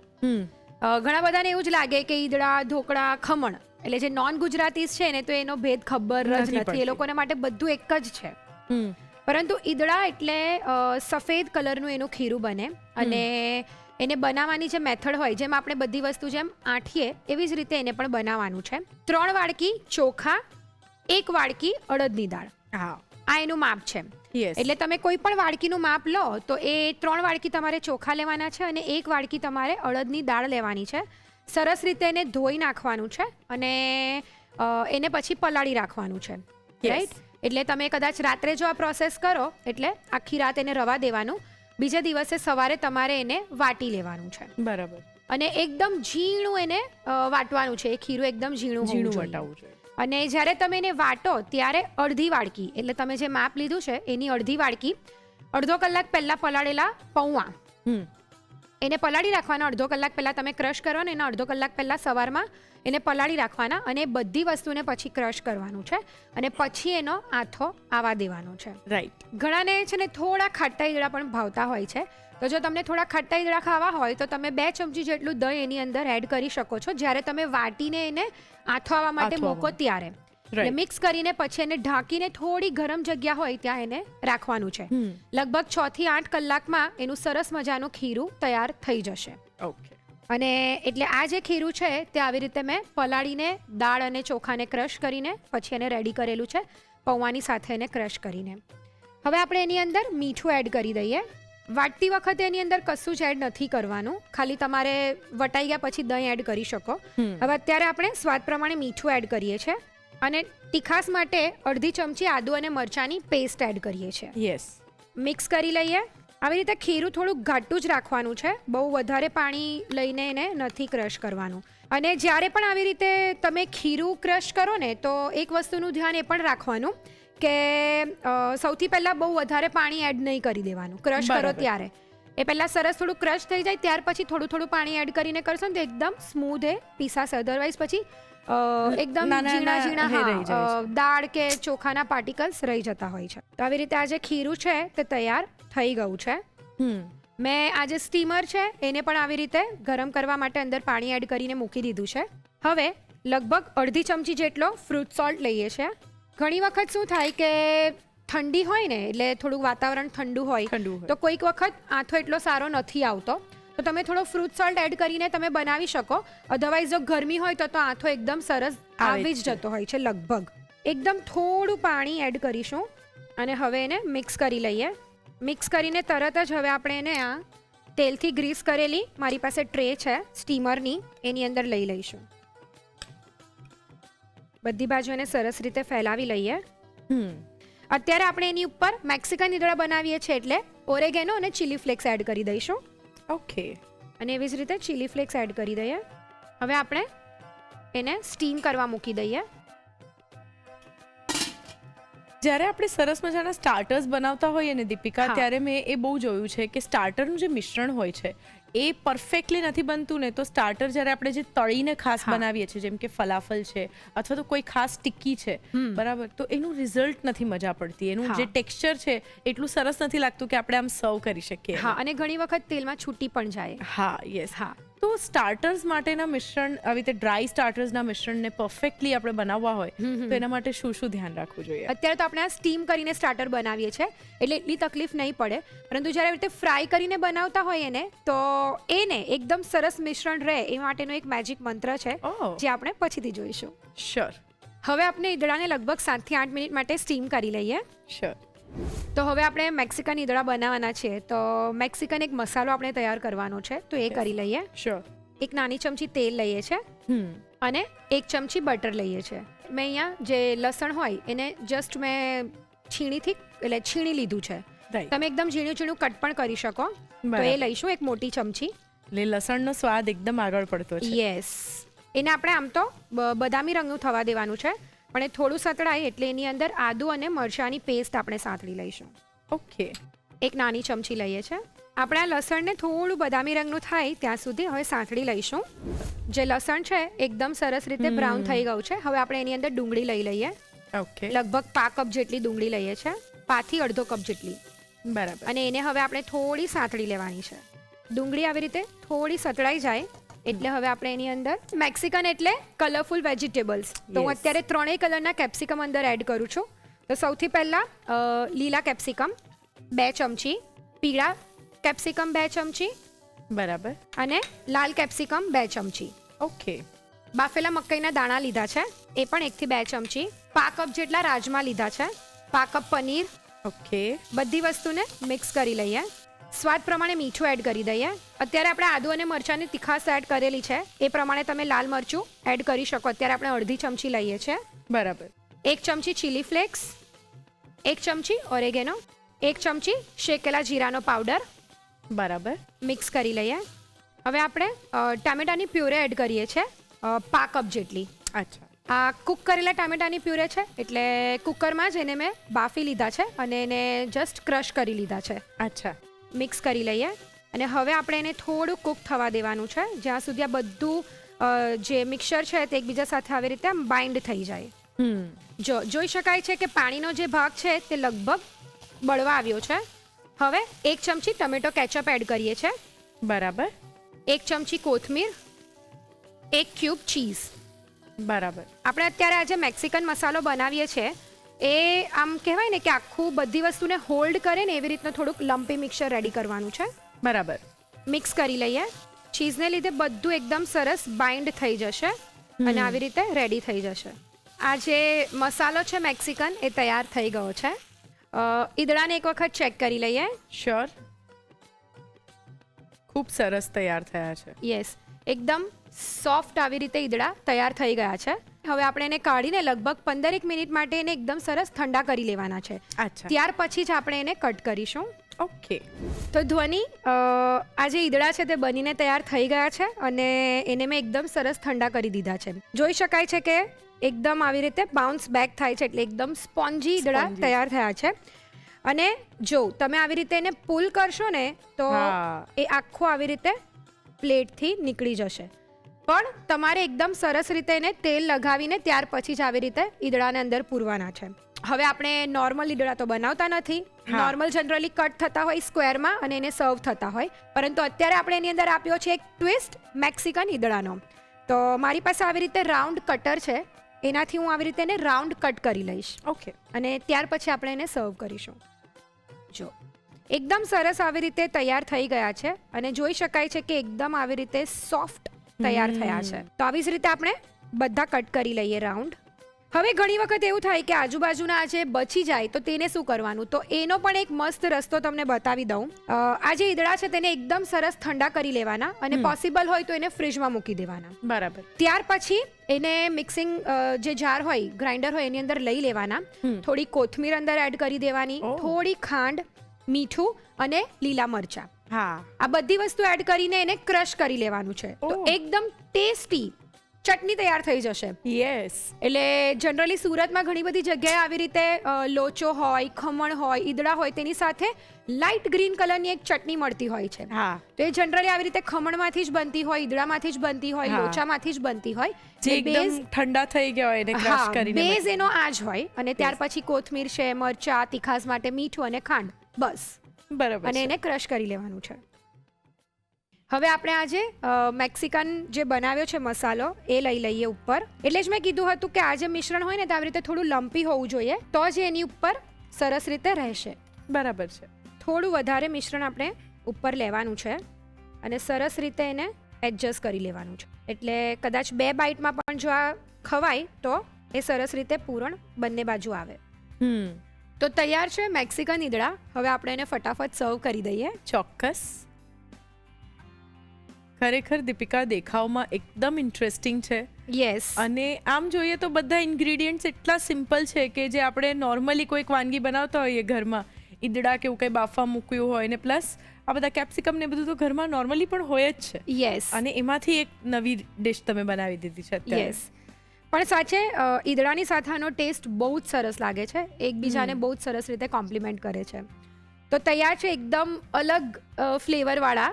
ઘણા બધાને એવું જ લાગે કે ઈદડા, ઢોકળા, ખમણ, એટલે જે નોન ગુજરાતીઝ છે ને તો એનો ભેદ ખબર જ નથી નથી. પડતી. એ લોકોને માટે બધું એક જ છે. પરંતુ ઈદડા એટલે સફેદ કલરનું એનું ખીરું બને અને એને બનાવવાની જે મેથડ હોય, જેમ આપણે બધી વસ્તુ જેમ આંઠીએ એવી જ રીતે એને પણ બનાવવાનું છે. 3 વાડકી ચોખા, 1 વાડકી અડદની દાળ, હા, આ એનું માપ છે. યસ. એટલે તમે કોઈ પણ વાડકીનું માપ લો તો એ 3 વાડકી તમારે ચોખા લેવાના છે અને 1 વાડકી તમારે અડદની દાળ લેવાની છે. સરસ રીતે એને ધોઈ નાખવાનું છે અને એને પછી પલાળી રાખવાનું છે. રાઈટ? એટલે તમે કદાચ રાત્રે જો આ પ્રોસેસ કરો એટલે આખી રાત એને રવા દેવાનું, બીજા દિવસે સવારે તમારે એને વાટી લેવાનું છે. બરાબર. અને એકદમ ઝીણું એને વાટવાનું છે. એ ખીરું એકદમ ઝીણું હોવું ઝીણું જોઈએ. વટાવવું જોઈએ. અને જ્યારે તમે એને વાટો ત્યારે અડધી વાડકી, એટલે તમે જે માપ લીધું છે એની અડધી વાડકી અડધો કલાક પહેલાં પલાળેલા પૌવા એને પલાળી રાખવાના. અડધો કલાક પહેલાં તમે ક્રશ કરો ને એના અડધો કલાક પહેલાં સવારમાં એને પલાળી રાખવાના અને બધી વસ્તુને પછી ક્રશ કરવાનું છે અને પછી એનો આથો આવવા દેવાનો છે. રાઈટ. ઘણાને છે ને થોડા ખાટા ઈદડા પણ ભાવતા હોય છે. તો જો તમને થોડા ખાટા ઈદડા ખાવા હોય તો તમે 2 ચમચી જેટલું દહીં એની અંદર એડ કરી શકો છો જ્યારે તમે વાટીને એને આથો આવવા માટે આથો મૂકો ત્યારે. એટલે મિક્સ કરીને પછી એને ઢાંકીને થોડી ગરમ જગ્યા હોય ત્યાં એને રાખવાનું છે. લગભગ 6 થી 8 કલાકમાં એનું સરસ મજાનું ખીરું તૈયાર થઈ જશે. ઓકે. અને એટલે આ જે ખીરું છે તે આવી રીતે મેં પલાળીને દાળ અને ચોખાને ક્રશ કરીને પછી એને રેડી કરેલું છે, પૌવાની સાથે એને ક્રશ કરીને. હવે આપણે એની અંદર મીઠું એડ કરી દઈએ. વાટતી વખતે એની અંદર કશું જ એડ નથી કરવાનું, ખાલી તમારે વટાઈ ગયા પછી દહીં એડ કરી શકો. હવે અત્યારે આપણે સ્વાદ પ્રમાણે મીઠું એડ કરીએ છીએ અને તીખાસ માટે અડધી ચમચી આદુ અને મરચાંની પેસ્ટ એડ કરીએ છીએ. યસ. મિક્સ કરી લઈએ. આવી રીતે ખીરું થોડું ઘાટું જ રાખવાનું છે, બહુ વધારે પાણી લઈને એને નથી ક્રશ કરવાનું. અને જ્યારે પણ આવી રીતે તમે ખીરું ક્રશ કરો ને તો એક વસ્તુનું ધ્યાન એ પણ રાખવાનું કે સૌથી પહેલાં બહુ વધારે પાણી એડ નહીં કરી દેવાનું ક્રશ કરો બરાબર. ત્યારે. એ પહેલાં સરસ થોડું ક્રશ થઈ જાય ત્યાર પછી થોડું થોડું પાણી એડ કરીને કરશો ને તો એકદમ સ્મૂધ એ પીસાશે. અધરવાઇઝ પછી એકદમ નાના ઝીણા રહી ઝીણા જાય છે. દાળ કે ચોખાના પાર્ટિકલ્સ રહી જતા હોય છે. તો આવી રીતે આ જે ખીરું છે તે તૈયાર થઈ ગયું છે. મેં આ જે સ્ટીમર છે એને પણ આવી રીતે ગરમ કરવા માટે અંદર પાણી એડ કરીને મૂકી દીધું છે. હવે લગભગ અડધી ચમચી જેટલો ફ્રૂટ સોલ્ટ લઈએ છીએ. ઘણી વખત શું થાય કે ઠંડી હોય ને, એટલે થોડું વાતાવરણ ઠંડુ હોય તો કોઈક વખત આથો એટલો સારો નથી આવતો, તો તમે થોડો ફ્રૂટ સોલ્ટ એડ કરીને તમે બનાવી શકો. અધરવાઇઝ જો ગરમી હોય તો આથો એકદમ સરસ આવી જ જતો હોય છે. લગભગ એકદમ થોડું પાણી એડ કરીશું અને હવે એને મિક્સ કરી લઈએ. મિક્સ કરીને તરત જ હવે આપણે એને આ તેલથી ગ્રીસ કરેલી મારી પાસે ટ્રે છે સ્ટીમરની, એની અંદર લઈ લઈશું. બધી બાજુ એને સરસ રીતે ફેલાવી લઈએ. અત્યારે આપણે એની ઉપર મેક્સિકન ઈદડા બનાવીએ છીએ એટલે ઓરેગેનો અને ચીલી ફ્લેક્સ એડ કરી દઈશું. ઓકે. અને એવી જ રીતે ચીલી ફ્લેક્સ એડ કરી દઈએ. હવે આપણે એને સ્ટીમ કરવા મૂકી દઈએ. જ્યારે આપણે સરસ મજાના સ્ટાર્ટર્સ બનાવતા હોઈએ ને દીપિકા, હા. ત્યારે મેં એ બહુ જોયું છે કે સ્ટાર્ટરનું જે મિશ્રણ હોય છે એ પરફેક્ટલી નથી બનતું ને, તો સ્ટાર્ટર જ્યારે આપણે જે તળીને ખાસ હા. બનાવીએ છીએ, જેમ કે ફલાફલ છે અથવા તો કોઈ ખાસ ટિક્કી છે, બરાબર, તો એનું રિઝલ્ટ નથી મજા પડતી, એનું હા. જે ટેક્સચર છે એટલું સરસ નથી લાગતું કે આપણે આમ સર્વ કરી શકીએ. હા, અને ઘણી વખત તેલમાં છૂટી પણ જાય. હા, યસ. હા. તો સ્ટાર્ટર્સ માટેના મિશ્રણ, આવી રીતે ડ્રાય સ્ટાર્ટર્સના મિશ્રણને પરફેક્ટલી આપણે બનાવવા હોય તો એના માટે શું શું ધ્યાન રાખવું જોઈએ? અત્યારે તો આપણે આ સ્ટીમ કરીને સ્ટાર્ટર બનાવીએ છીએ એટલે એટલી તકલીફ નહીં પડે, પરંતુ જ્યારે આવી રીતે ફ્રાય કરીને બનાવતા હોઈએ ને તો એને એકદમ સરસ મિશ્રણ રહે એ માટેનો એક મેજિક મંત્ર છે ઓહ. જે આપણે પછીથી જોઈશું. શ્યોર, હવે આપણે ઈદડાને લગભગ 7 થી 8 મિનિટ માટે સ્ટીમ કરી લઈએ. શ્યોર. તો હવે આપણે મેક્સિકન ઈદડા બનાવવાના છીએ, તો મેક્સિકન એક મસાલો આપણે તૈયાર કરવાનો છે, તો એ કરી લઈએ. શ્યોર. એક નાની ચમચી તેલ લઈએ છે અને 1 ચમચી બટર લઈએ છે. મેં અહીંયા જે લસણ હોય એને જસ્ટ મેં છીણી લીધું છે. રાઈટ. તમે એકદમ ઝીણું ઝીણું કટ પણ કરી શકો, તો બરાબર. એ લઈશું 1 મોટી ચમચી. એટલે લસણનો સ્વાદ એકદમ આગળ પડતો છે. યસ, એને આપણે આમ તો બદામી રંગનું થવા દેવાનું છે, પણ એ થોડું સતળાય એટલે એની અંદર આદુ અને મરચાંની પેસ્ટ આપણે સાંતળી લઈશું. ઓકે. 1 નાની ચમચી લઈએ છે. આપણે આ લસણને થોડું બદામી રંગનું થાય ત્યાં સુધી હવે સાંતળી લઈશું. જે લસણ છે એકદમ સરસ રીતે બ્રાઉન થઈ ગયું છે. હવે આપણે એની અંદર ડુંગળી લઈ લઈએ. ઓકે. લગભગ 1/2 કપ જેટલી ડુંગળી લઈએ છે, 1/2 થી અડધો કપ જેટલી. બરાબર. અને એને હવે આપણે થોડી સાંતળી લેવાની છે. ડુંગળી આવી રીતે થોડી સતળાઈ જાય એટલે હવે આપણે એની અંદર મેક્સિકન એટલે કલરફુલ વેજીટેબલ્સ, તો હું Yes. અત્યારે 3 કલરના કેપ્સિકમ અંદર એડ કરું છું. તો સૌથી પહેલાં લીલા કેપ્સિકમ 2 ચમચી, પીળા કેપ્સિકમ 2 ચમચી બરાબર. અને લાલ કેપ્સિકમ 2 ચમચી. ઓકે. બાફેલા મકાઈના દાણા લીધા છે, એ પણ 1 થી 2 ચમચી. 1/2 કપ જેટલા રાજમા લીધા છે, 1/2 કપ પનીર. ઓકે. બધી વસ્તુને મિક્સ કરી લઈએ. સ્વાદ પ્રમાણે મીઠું એડ કરી દઈએ. અત્યારે આપણે આદુ અને મરચાંની તીખાશ એડ કરેલી છે, એ પ્રમાણે તમે લાલ મરચું એડ કરી શકો. અત્યારે આપણે અડધી ચમચી લઈએ છીએ. બરાબર. 1 ચમચી ચીલી ફ્લેક્સ, 1 ચમચી ઓરેગેનો, 1 ચમચી શેકેલા જીરાનો પાવડર. બરાબર. મિક્સ કરી લઈએ. હવે આપણે ટામેટાની પ્યુરે એડ કરીએ છીએ, 1/2 કપ જેટલી. અચ્છા. આ કુક કરેલા ટામેટાની પ્યુરે છે, એટલે કુકરમાં જ એને મેં બાફી લીધા છે અને એને જસ્ટ ક્રશ કરી લીધા છે. અચ્છા. મિક્સ કરી લઈએ અને હવે આપણે એને થોડું કૂક થવા દેવાનું છે, જ્યાં સુધી આ બધું જે મિક્સર છે તે એકબીજા સાથે આવી રીતે આમ બાઇન્ડ થઈ જાય. જોઈ શકાય છે કે પાણીનો જે ભાગ છે તે લગભગ બળવા આવ્યો છે. હવે 1 ચમચી ટમેટો કેચઅપ એડ કરીએ છીએ. બરાબર. 1 ચમચી કોથમીર, 1 ક્યુબ ચીઝ. બરાબર. આપણે અત્યારે આજે મેક્સિકન મસાલો બનાવીએ છીએ, એ આમ કહેવાય ને કે આખું બધી વસ્તુને હોલ્ડ કરે ને એવી રીતનું થોડુંક લમ્પી મિક્સર રેડી કરવાનું છે. બરાબર. મિક્સ કરી લઈએ. ચીઝને લીધે બધું એકદમ સરસ બાઇન્ડ થઈ જશે અને આવી રીતે રેડી થઈ જશે. આ જે મસાલો છે મેક્સિકન એ તૈયાર થઈ ગયો છે. ઈદડાને એક વખત ચેક કરી લઈએ. શ્યોર. ખૂબ સરસ તૈયાર થયા છે. યસ, એકદમ સોફ્ટ આવી રીતે ઈદડા તૈયાર થઈ ગયા છે. હવે આપણે એને કાઢીને લગભગ 15 મિનિટ માટે એને એકદમ સરસ ઠંડા કરી લેવાના છે. અચ્છા. ત્યાર પછી જ આપણે એને કટ કરીશું. ઓકે. તો ધ્વનિ, આ જે ઈદડા છે તે બનીને તૈયાર થઈ ગયા છે અને એને મેં એકદમ સરસ ઠંડા કરી દીધા છે. જોઈ શકાય છે કે એકદમ આવી રીતે બાઉન્સ બેક થાય છે, એટલે એકદમ સ્પોન્જી ઈદડા Spongy. તૈયાર થયા છે. અને જો તમે આવી રીતે એને પુલ કરશો ને તો હા. એ આખું આવી રીતે પ્લેટથી નીકળી જશે. પણ તમારે એકદમ સરસ રીતે એને તેલ લગાવીને ત્યાર પછી જ આવી રીતે ઈદડાને અંદર પૂરવાના છે. હવે આપણે નોર્મલ ઈદડા તો બનાવતા નથી. હા. નોર્મલ જનરલી કટ થતા હોય સ્ક્વેરમાં અને એને સર્વ થતા હોય, પરંતુ અત્યારે આપણે એની અંદર આપ્યો છે એક ટ્વિસ્ટ મેક્સિકન ઈદડાનો. તો મારી પાસે આવી રીતે રાઉન્ડ કટર છે, એનાથી હું આવી રીતે એને રાઉન્ડ કટ કરી લઈશ ઓકે. અને ત્યાર પછી આપણે એને સર્વ કરીશું. જો એકદમ સરસ આવી રીતે તૈયાર થઈ ગયા છે અને જોઈ શકાય છે કે એકદમ આવી રીતે સોફ્ટ તૈયાર થયા છે. તો આવી જ રીતે આપણે બધા કટ કરી લઈએ રાઉન્ડ. હવે ઘણી વખત એવું થાય કે આજુબાજુના આ જે બચી જાય તો તેને શું કરવાનું, તો એનો પણ એક મસ્ત રસ્તો તમને બતાવી દઉં. આ જે ઈદડા છે તેને એકદમ સરસ ઠંડા કરી લેવાના અને પોસિબલ હોય તો એને ફ્રીજમાં મૂકી દેવાના. બરાબર. ત્યાર પછી એને મિક્સિંગ જે જાર હોય, ગ્રાઇન્ડર હોય, એની અંદર લઈ લેવાના. થોડી કોથમીર અંદર એડ કરી દેવાની, ઓહ. થોડી ખાંડ, મીઠું અને લીલા મરચાં, હા. આ બધી વસ્તુ એડ કરીને એને ક્રશ કરી લેવાનું છે. તો ઓહ. એકદમ ટેસ્ટી ચટણી તૈયાર થઈ જશે. યસ. એટલે જનરલી સુરતમાં ઘણી બધી જગ્યાએ આવી રીતે લોચો હોય, ખમણ હોય, ઈદડા હોય, તેની સાથે લાઇટ ગ્રીન કલરની એક ચટણી મળતી હોય છે. હા, તો એ જનરલી આવી રીતે ખમણમાંથી જ બનતી હોય, ઈદડામાંથી જ બનતી હોય, હા. લોચામાંથી જ બનતી હોય. જે એકદમ ઠંડા થઈ ગયા હોય એને ક્રશ કરીને બેઝ એનો આ જ હોય. અને ત્યાર પછી કોથમીર છે, મરચા, તીખાસ માટે મીઠું અને ખાંડ, બસ. બરાબર અને છે. એને ક્રશ કરી લેવાનું છે. હવે આપણે આજે મેક્સિકન જે બનાવ્યો છે મસાલો એ લઈ લઈએ ઉપર. એટલે જ મેં કીધું હતું કે આ જે મિશ્રણ હોય ને તે આવી રીતે થોડું લમ્પી હોવું જોઈએ, તો જ એની ઉપર સરસ રીતે રહેશે. બરાબર છે. થોડું વધારે મિશ્રણ આપણે ઉપર લેવાનું છે અને સરસ રીતે એને એડજસ્ટ કરી લેવાનું છે. એટલે કદાચ 2 બાઇટમાં પણ જો આ ખવાય તો એ સરસ રીતે પૂરણ બંને બાજુ આવે. તો તૈયાર છે મેક્સિકન ઈદડા. હવે આપણે એને ફટાફટ સર્વ કરી દઈએ. ચોક્કસ. ખરેખર દીપિકા દેખાવમાં એકદમ ઇન્ટરેસ્ટિંગ છે. યસ. અને આમ જોઈએ તો બધા ઇન્ગ્રીડિયન્ટ્સ એટલા સિમ્પલ છે કે જે આપણે નોર્મલી કોઈક વાનગી બનાવતા હોઈએ ઘરમાં, ઈદડા કે એવું કંઈ બાફવા મૂક્યું હોય ને પ્લસ આ બધા કેપ્સિકમ ને બધું તો ઘરમાં નોર્મલી પણ હોય જ છે. યસ. અને એમાંથી એક નવી ડિશ તમે બનાવી દીધી છે અત્યારે. યસ. પણ સાચે ઈદડાની સાથે આનો ટેસ્ટ બહુ જ સરસ લાગે છે, એકબીજાને બહુ જ સરસ રીતે કોમ્પ્લિમેન્ટ કરે છે. તો તૈયાર છે એકદમ અલગ ફ્લેવરવાળા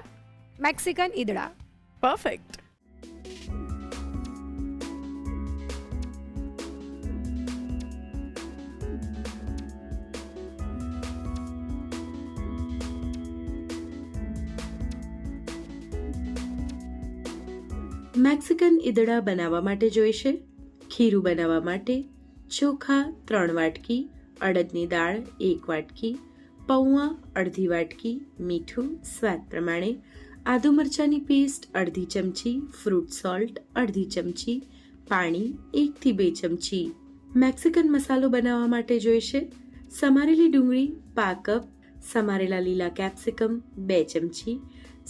મેક્સિકન ઈદડા. પરફેક્ટ. મેક્સિકન ઈદડા બનાવવા માટે જોઈશે ખીરું બનાવવા માટે ચોખા 3 વાટકી, અડદની દાળ 1 વાટકી, પૌવા અડધી વાટકી, મીઠું સ્વાદ પ્રમાણે, આદુ મરચાંની પેસ્ટ અડધી ચમચી, ફ્રૂટ સોલ્ટ અડધી ચમચી, પાણી 1 થી 2 ચમચી. મેક્સિકન મસાલો બનાવવા માટે જોઈશે સમારેલી ડુંગળી પા કપ, સમારેલા લીલા કેપ્સિકમ 2 ચમચી,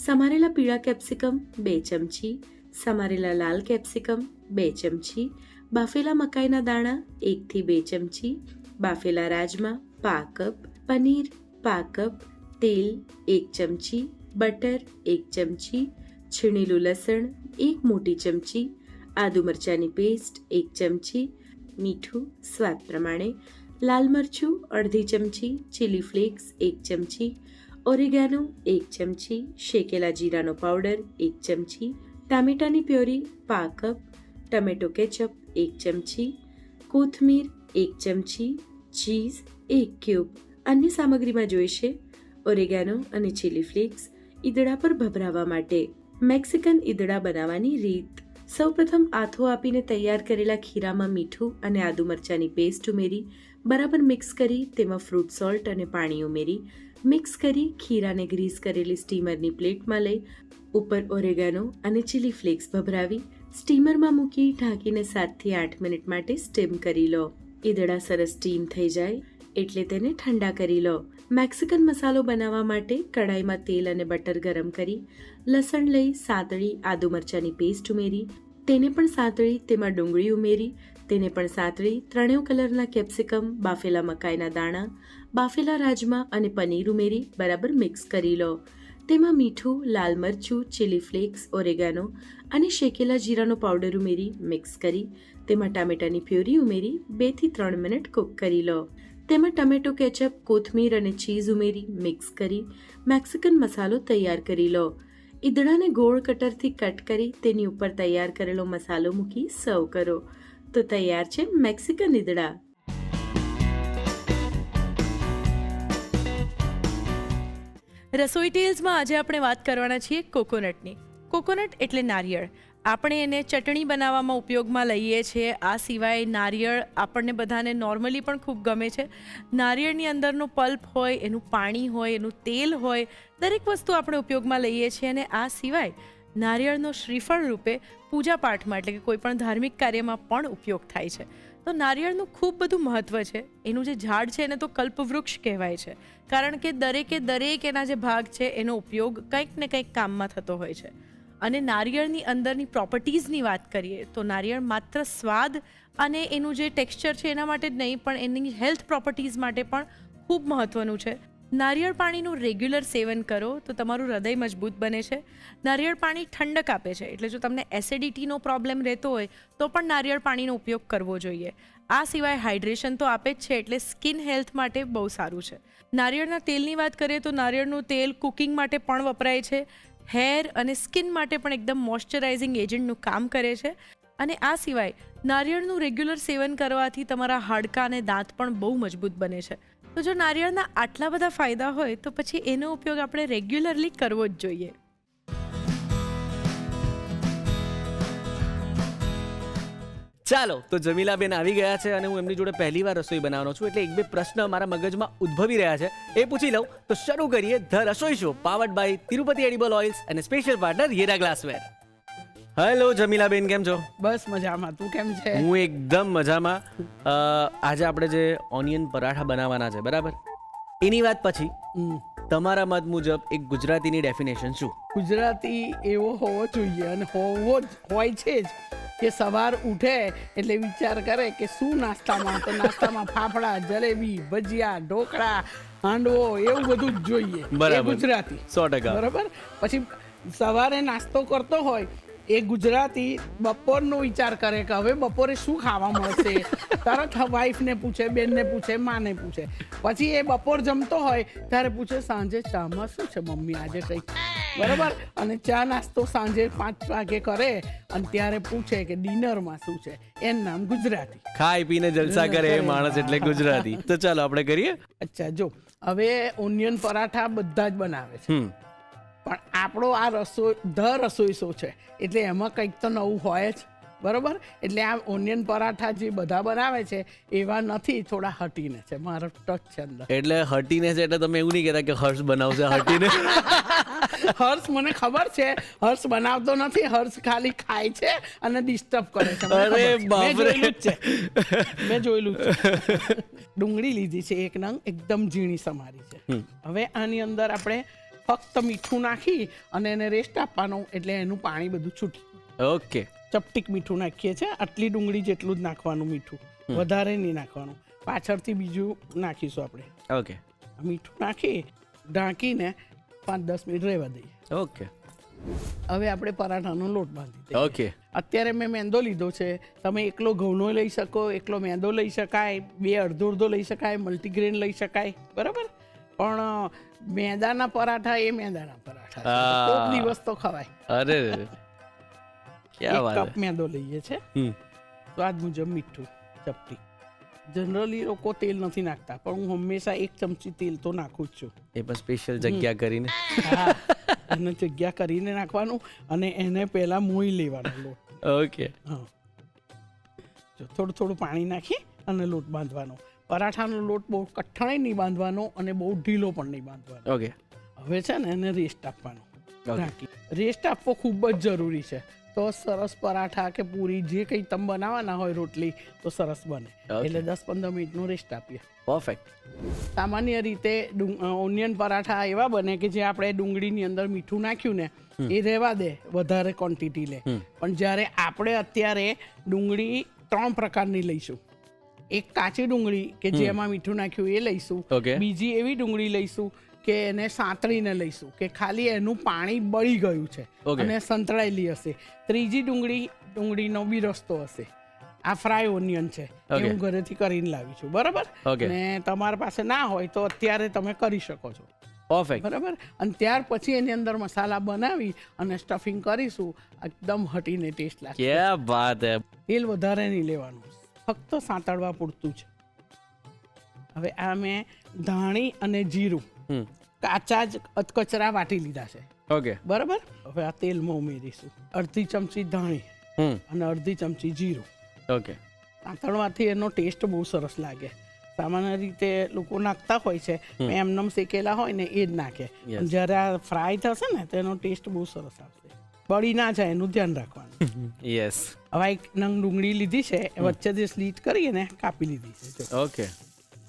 સમારેલા પીળા કેપ્સિકમ 2 ચમચી, સમારેલા લાલ કેપ્સિકમ 2 ચમચી, બાફેલા મકાઈના દાણા 1 થી 2 ચમચી, બાફેલા રાજમા પા કપ, પનીર પા કપ, તેલ 1 ચમચી, બટર 1 ચમચી, છીણેલું લસણ 1 મોટી ચમચી, આદુ મરચાંની પેસ્ટ 1 ચમચી, મીઠું સ્વાદ પ્રમાણે, લાલ મરચું અડધી ચમચી, ચીલી ફ્લેક્સ 1 ચમચી, ઓરેગાનો 1 ચમચી, શેકેલા જીરાનો પાવડર 1 ચમચી, ટામેટાની પ્યોરી પા કપ, ટમેટો કેચઅપ 1 ચમચી, કોથમીર 1 ચમચી, ચીઝ 1 ક્યુબ. અન્ય સામગ્રીમાં જોઈશે ઓરેગાનો અને ચીલી ફ્લેક્સ ઈદડા પર ભભરાવા માટે. મેક્સિકન ઈદડા બનાવવાની રીત. સૌપ્રથમ આથો આપીને તૈયાર કરેલા ખીરામાં મીઠું અને આદુ મરચાંની પેસ્ટ ઉમેરી બરાબર મિક્સ કરી તેમાં ફ્રૂટ સોલ્ટ અને પાણી ઉમેરી મિક્સ કરી ખીરાને ગ્રીસ કરેલી સ્ટીમરની પ્લેટમાં લઈ ઉપર ઓરેગાનો અને ચીલી ફ્લેક્સ ભભરાવી સ્ટીમરમાં મૂકી ઢાંકીને 7 થી 8 મિનિટ માટે સ્ટીમ કરી લો. ઈદડા સરસ સ્ટીમ થઈ જાય એટલે તેને ઠંડા કરી લો. મેક્સિકન મસાલો બનાવવા માટે કડાઈમાં તેલ અને બટર ગરમ કરી લસણ લઈ સાતળી આદુ મરચાંની પેસ્ટ ઉમેરી તેને પણ સાતળી તેમાં ડુંગળી ઉમેરી તેને પણ સાતળી 3 કલરના કેપ્સિકમ, બાફેલા મકાઈના દાણા, બાફેલા રાજમા અને પનીર ઉમેરી બરાબર મિક્સ કરી લો. તેમાં મીઠું, લાલ મરચું, ચીલી ફ્લેક્સ, ઓરેગાનો અને શેકેલા જીરાનો પાવડર ઉમેરી મિક્સ કરી તેમાં ટામેટાની પ્યોરી ઉમેરી 2 થી 3 મિનિટ કૂક કરી લો. તેમાં ટમેટો કેચઅપ, કોથમીર અને ચીઝ ઉમેરી મિક્સ કરી મેક્સિકન મસાલો તૈયાર કરી લો. ઈદડાને ગોળ કટરથી કટ કરી તેની ઉપર તૈયાર કરેલો મસાલો મૂકી સર્વ કરો. તો તૈયાર છે મેક્સિકન ઈદડા. રસોઈ ટેલ્સમાં આજે આપણે વાત કરવાના છીએ કોકોનટની. કોકોનટ એટલે નારિયેળ. આપણે એને ચટણી બનાવવામાં ઉપયોગમાં લઈએ છીએ. આ સિવાય નારિયેળ આપણને બધાને નોર્મલી પણ ખૂબ ગમે છે. નારિયેળની અંદરનો પલ્પ હોય, એનું પાણી હોય, એનું તેલ હોય, દરેક વસ્તુ આપણે ઉપયોગમાં લઈએ છીએ. અને આ સિવાય નારિયેળનો શ્રીફળ રૂપે પૂજાપાઠમાં એટલે કે કોઈ પણ ધાર્મિક કાર્યમાં પણ ઉપયોગ થાય છે. તો નારિયેળનું ખૂબ બધું મહત્ત્વ છે. એનું જે ઝાડ છે એને તો કલ્પવૃક્ષ કહેવાય છે, કારણ કે દરેક એના જે ભાગ છે એનો ઉપયોગ કંઈક ને કંઈક કામમાં થતો હોય છે. અને નારિયેળની અંદરની પ્રોપર્ટીઝની વાત કરીએ તો નારિયેળ માત્ર સ્વાદ અને એનું જે ટેક્સચર છે એના માટે જ નહીં, પણ એની હેલ્થ પ્રોપર્ટીઝ માટે પણ ખૂબ મહત્ત્વનું છે. નારિયેળ પાણીનું રેગ્યુલર સેવન કરો તો તમારું હૃદય મજબૂત બને છે. નારિયેળ પાણી ઠંડક આપે છે, એટલે જો તમને એસિડિટીનો પ્રોબ્લેમ રહેતો હોય તો પણ નારિયેળ પાણીનો ઉપયોગ કરવો જોઈએ. આ સિવાય હાઇડ્રેશન તો આપે જ છે, એટલે સ્કિન હેલ્થ માટે બહુ સારું છે. નારિયેળના તેલની વાત કરીએ તો નારિયેળનું તેલ કુકિંગ માટે પણ વપરાય છે. હેર અને સ્કિન માટે પણ એકદમ મોઇશ્ચરાઇઝિંગ એજન્ટનું કામ કરે છે. અને આ સિવાય નારિયેળનું રેગ્યુલર સેવન કરવાથી તમારા હાડકાં અને દાંત પણ બહુ મજબૂત બને છે. તો જો નારિયેળના આટલા બધા ફાયદા હોય તો પછી એનો ઉપયોગ આપણે રેગ્યુલરલી કરવો જ જોઈએ. ચાલો, તો જમીલાબેન આવી ગયા છે અને હું એમની જોડે પહેલી વાર રસોઈ બનાવવાનો છું, એટલે એક બે પ્રશ્ન મારા મગજમાં ઉદ્ભવી રહ્યા છે, એ પૂછી લઉં. તો શરૂ કરીએ ધ રસોઈ show, powered by Tirupati edible oils અને special partner Heera glassware. Hello Jamilaben, કેમ છો? બસ મજામાં. તું કેમ છે? હું એકદમ મજામાં. આજે આપણે જે ઓનિયન પરાઠા બનાવવાના છે, બરાબર, એની વાત પછી તમારા મત મુજબ એક ગુજરાતીની ડેફિનેશન શું? ગુજરાતી એવો હોવો જોઈએ અને હોવો જ હોય છે જ કે સવાર ઉઠે એટલે વિચાર કરે કે શું નાસ્તામાં, તો નાસ્તામાં ફાફડા, જલેબી, ભજીયા, ઢોકળા, હાંડવો એવું બધું જ જોઈએ. બરાબર. એ ગુજરાતી 100%. બરાબર. પછી સવારે નાસ્તો કરતો હોય એ ગુજરાતી બપોરનો વિચાર કરે કે હવે બપોરે શું ખાવા મળશે. તરત વાઈફને પૂછે, બેનને પૂછે, માને પૂછે. પછી એ બપોર જમતો હોય ત્યારે પૂછે સાંજે ચામાં શું છે મમ્મી આજે કંઈક, બરાબર. અને ચા નાસ્તો સાંજે 5 વાગે કરે અને ત્યારે પૂછે કે ડિનરમાં શું છે. એનું નામ ગુજરાતી. ખાઈ પીને જલસા કરે એ માણસ એટલે ગુજરાતી. તો ચાલો આપણે કરીએ. અચ્છા, જો હવે ઓનિયન પરાઠા બધા જ બનાવે છે, પણ આપણો આ રસોઈ શો છે એટલે એમાં કંઈક તો નવું હોય જ, બરોબર. એટલે આ ઓનિયન પરાઠા જે બધા બનાવે છે એવા નથી, થોડા હટીને છે. મારો ટચ છે અંદર. એટલે હટીને છે એટલે તમે એવું નહીં કહેતા કે હર્ષ બનાવશે હટીને? હર્ષ મને ખબર છે, હર્ષ બનાવતો નથી. હર્ષ ખાલી ખાય છે અને ડિસ્ટર્બ કરે છે. મને અરે ખબર છે. બાપરે. મેં જોયેલું છે. ડુંગળી લીધી છે એક નંગ, એકદમ ઝીણી સમારી છે. હવે આની અંદર આપણે ફક્ત મીઠું નાખી અને એને રેસ્ટ આપવાનો, એટલે એનું પાણી બધું છૂટી. ઓકે. ચપટીક મીઠું નાખીએ છીએ. આટલી ડુંગળી જેટલું જ નાખવાનું મીઠું, વધારે નહીં નાખવાનું. પાછળથી બીજું નાખીશું આપણે. ઓકે. મીઠું નાખી ઢાંકીને 5-10 મિનિટ રહેવા દઈએ. ઓકે. હવે આપણે પરાઠાનો લોટ બાંધી દઈએ. ઓકે. અત્યારે મેં મેંદો લીધો છે. તમે એકલો ઘઉંનો લઈ શકો, એકલો મેંદો લઈ શકાય, 2 અડધો લઈ શકાય, મલ્ટીગ્રેન લઈ શકાય, બરાબર. પણ મેંદાના પરાઠા એ મેંદાના પરાઠા છે. કોક દિવસ તો ખવાય. અરે એક કપ મેંદો લઈએ છે. સ્વાદ મુજબ મીઠું, ચપટી. જનરલી લોકો તેલ નથી નાખતા, પણ હું હંમેશા 1 ચમચી તેલ તો નાખું જ છું. એ પણ સ્પેશિયલ જગ્યા કરીને. હા, એને જગ્યા કરીને નાખવાનું અને એને પહેલા મોઈ લેવાનો લોટ. ઓકે. હા, જો થોડું પાણી નાખી અને લોટ બાંધવાનો. પરાઠાનો લોટ બહુ કઠણાઈ નહીં બાંધવાનો અને બહુ ઢીલો પણ નહીં બાંધવાનો. ઓકે. હવે છે ને એને રેસ્ટ આપવાનો. રેસ્ટ આપવો ખૂબ જ જરૂરી છે, તો સરસ પરાઠા કે પૂરી જે કંઈ તમે બનાવવાના હોય રોટલી તો સરસ બને. એટલે 10-15 મિનિટનો રેસ્ટ આપીએ. પરફેક્ટ. સામાન્ય રીતે ઓનિયન પરાઠા એવા બને કે જે આપણે ડુંગળીની અંદર મીઠું નાખ્યું ને એ રહેવા દે, વધારે ક્વોન્ટિટી લે. પણ જ્યારે આપણે અત્યારે ડુંગળી 3 પ્રકારની લઈશું. એક કાચી ડુંગળી કે જેમાં મીઠું નાખ્યું એ લઈશું. બીજી એવી ડુંગળી લઈશું કે એને સાંતળીને લઈશું, કે ખાલી એનું પાણી બળી ગયું છે અને સંતળાયેલી હશે. ત્રીજી ડુંગળીનો બી રસ્તો હશે. આ ફ્રાય ઓનિયન છે, એ હું ઘરેથી કરીને લાવી છું, બરાબર. ને તમારા પાસે ના હોય તો અત્યારે તમે કરી શકો છો. પરફેક્ટ. બરાબર. અને ત્યાર પછી એની અંદર મસાલા બનાવી અને સ્ટફિંગ કરીશું. એકદમ હટીને ટેસ્ટ લાગશે. ક્યા વાત હે. તેલ વધારે નહીં લેવાનું, ફક્ત સાંતળવા પૂરતું છે. હવે આ મેં ધાણી અને જીરું કાચા જ કચરા વાટી લીધા છે. ઓકે. બરાબર. હવે આ તેલમાં ઉમેરીશું 1/2 ચમચી ધાણી અને 1/2 ચમચી જીરું. ઓકે. સાંતળવાથી એનો ટેસ્ટ બહુ સરસ લાગે. સામાન્ય રીતે લોકો નાખતા હોય છે, એમનેમ શેકેલા હોય ને એ જ નાખે. જ્યારે આ ફ્રાય થશે ને તેનો ટેસ્ટ બહુ સરસ આવશે. બળી ના જાય એનું ધ્યાન રાખવાનું. યસ. હવે એક નંગ ડુંગળી લીધી છે, વચ્ચે જે સ્લીટ કરીને કાપી લીધી છે. ઓકે.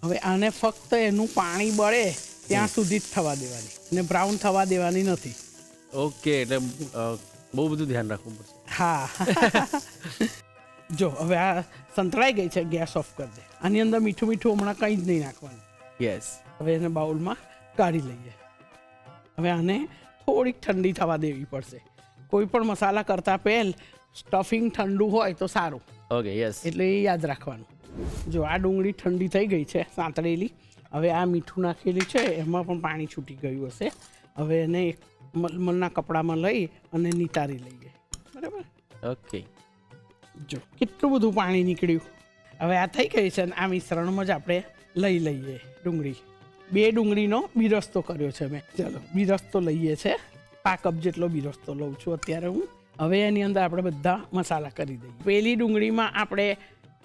હવે આને ફક્ત એનું પાણી બળે ત્યાં સુધી જ થવા દેવાની, અને બ્રાઉન થવા દેવાની નથી. ઓકે. એટલે બહુ બધું ધ્યાન રાખવું પડશે. હા. જો હવે આ સંતળાઈ ગઈ છે, ગેસ ઓફ કરી દે. આની અંદર મીઠું હમણાં કંઈ જ નહીં નાખવાનું. યસ. હવે એને બાઉલમાં કાઢી લઈએ. હવે આને થોડીક ઠંડી થવા દેવી પડશે. કોઈ પણ મસાલા કરતા પહેલ સ્ટફિંગ ઠંડુ હોય તો સારું, ઓકે યસ. એટલે એ યાદ રાખવાનું. જો આ ડુંગળી ઠંડી થઈ ગઈ છે સાંતળેલી. હવે આ મીઠું નાખેલું છે એમાં પણ પાણી છૂટી ગયું હશે. હવે એને એક મલમલના કપડામાં લઈ અને નિતારી લઈએ. બરાબર, ઓકે. જો કેટલું બધું પાણી નીકળ્યું. હવે આ થઈ ગઈ છે ને આ મિશ્રણમાં જ આપણે લઈ લઈએ ડુંગળી. 2 ડુંગળીનો બિરસ્તો કર્યો છે મેં. ચાલો બિરસ્તો લઈએ છે. 5 કપ જેટલો બિરસ્તો લઉં છું અત્યારે હું. હવે એની અંદર આપણે બધા મસાલા કરી દઈએ. પેલી ડુંગળીમાં આપણે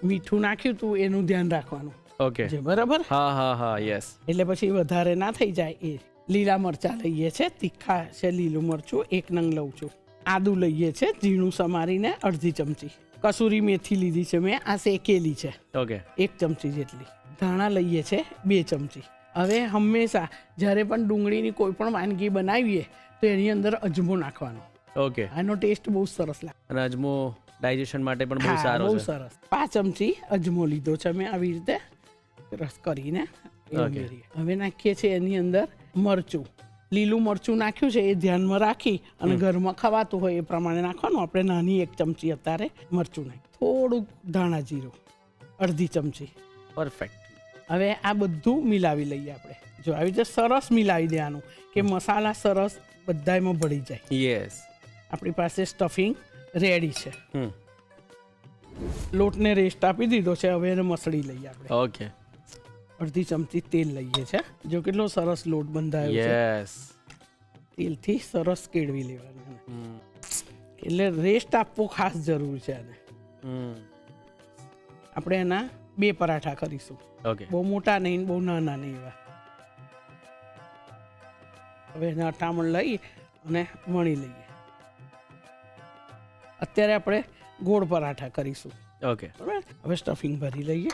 મીઠું નાખ્યું હતું એનું ધ્યાન રાખવાનું ઓકે. છે, બરાબર. હા હા હા યસ. એટલે પછી વધારે ના થઈ જાય એ. લીલા મરચાં લઈએ છે, તીખા છે લીલું મરચું 1 નંગ લઉં છું. આદુ લઈએ છે ઝીણું સમારીને અડધી ચમચી. કસૂરી મેથી લીધી છે મેં, આ શેકેલી છે ઓકે. 1 ચમચી જેટલી. ધાણા લઈએ છે 2 ચમચી. હવે હંમેશા જ્યારે પણ ડુંગળીની કોઈ પણ વાનગી બનાવીએ તો એની અંદર અજમો નાખવાનો. ઓકે. આનો ટેસ્ટ બહુ સરસ લાગે. અને અજમો ડાયજેશન માટે પણ બહુ હા, સારો બહુ છે. સરસ. 5 ચમચી અજમો લીધો છે મેં આવી રીતે રસ કરીને એ Okay. ઉમેરીએ. હવે નાખીએ છીએ એની અંદર મરચું. લીલું મરચું નાખ્યું છે એ ધ્યાનમાં રાખી અને ઘરમાં ખવાતું હોય એ પ્રમાણે નાખવાનું. આપણે નાની 1 ચમચી અત્યારે મરચું નાખી. થોડુંક ધાણા જીરું અડધી ચમચી. પરફેક્ટ. હવે આ બધું મિલાવી લઈએ આપણે. જો આવી રીતે સરસ મિલાવી દેવાનું કે મસાલા સરસ બધામાં ભળી જાય. યસ. આપણી પાસે સ્ટફિંગ રેડી છે. હમ. લોટને રેસ્ટ આપી દીધો છે. હવે એને મસળી લઈએ આપણે. ઓકે. અડધી ચમચી તેલ લઈએ છે. જો કેટલો સરસ લોટ બંધાયો છે. યસ. તેલથી સરસ કેળવી લેવાનું એને. એટલે રેસ્ટ આપવો ખાસ જરૂર છે આને. આપણે એના 2 પરાઠા કરીશું. ઓકે. બહુ મોટા નહીં બહુ નાના નહીં એવા. હવે એને અટામણ લઈ અને વણી લઈએ. અત્યારે આપણે ગોળ પરાઠા કરીશું. ઓકે. બરાબર. હવે સ્ટફિંગ ભરી લઈએ.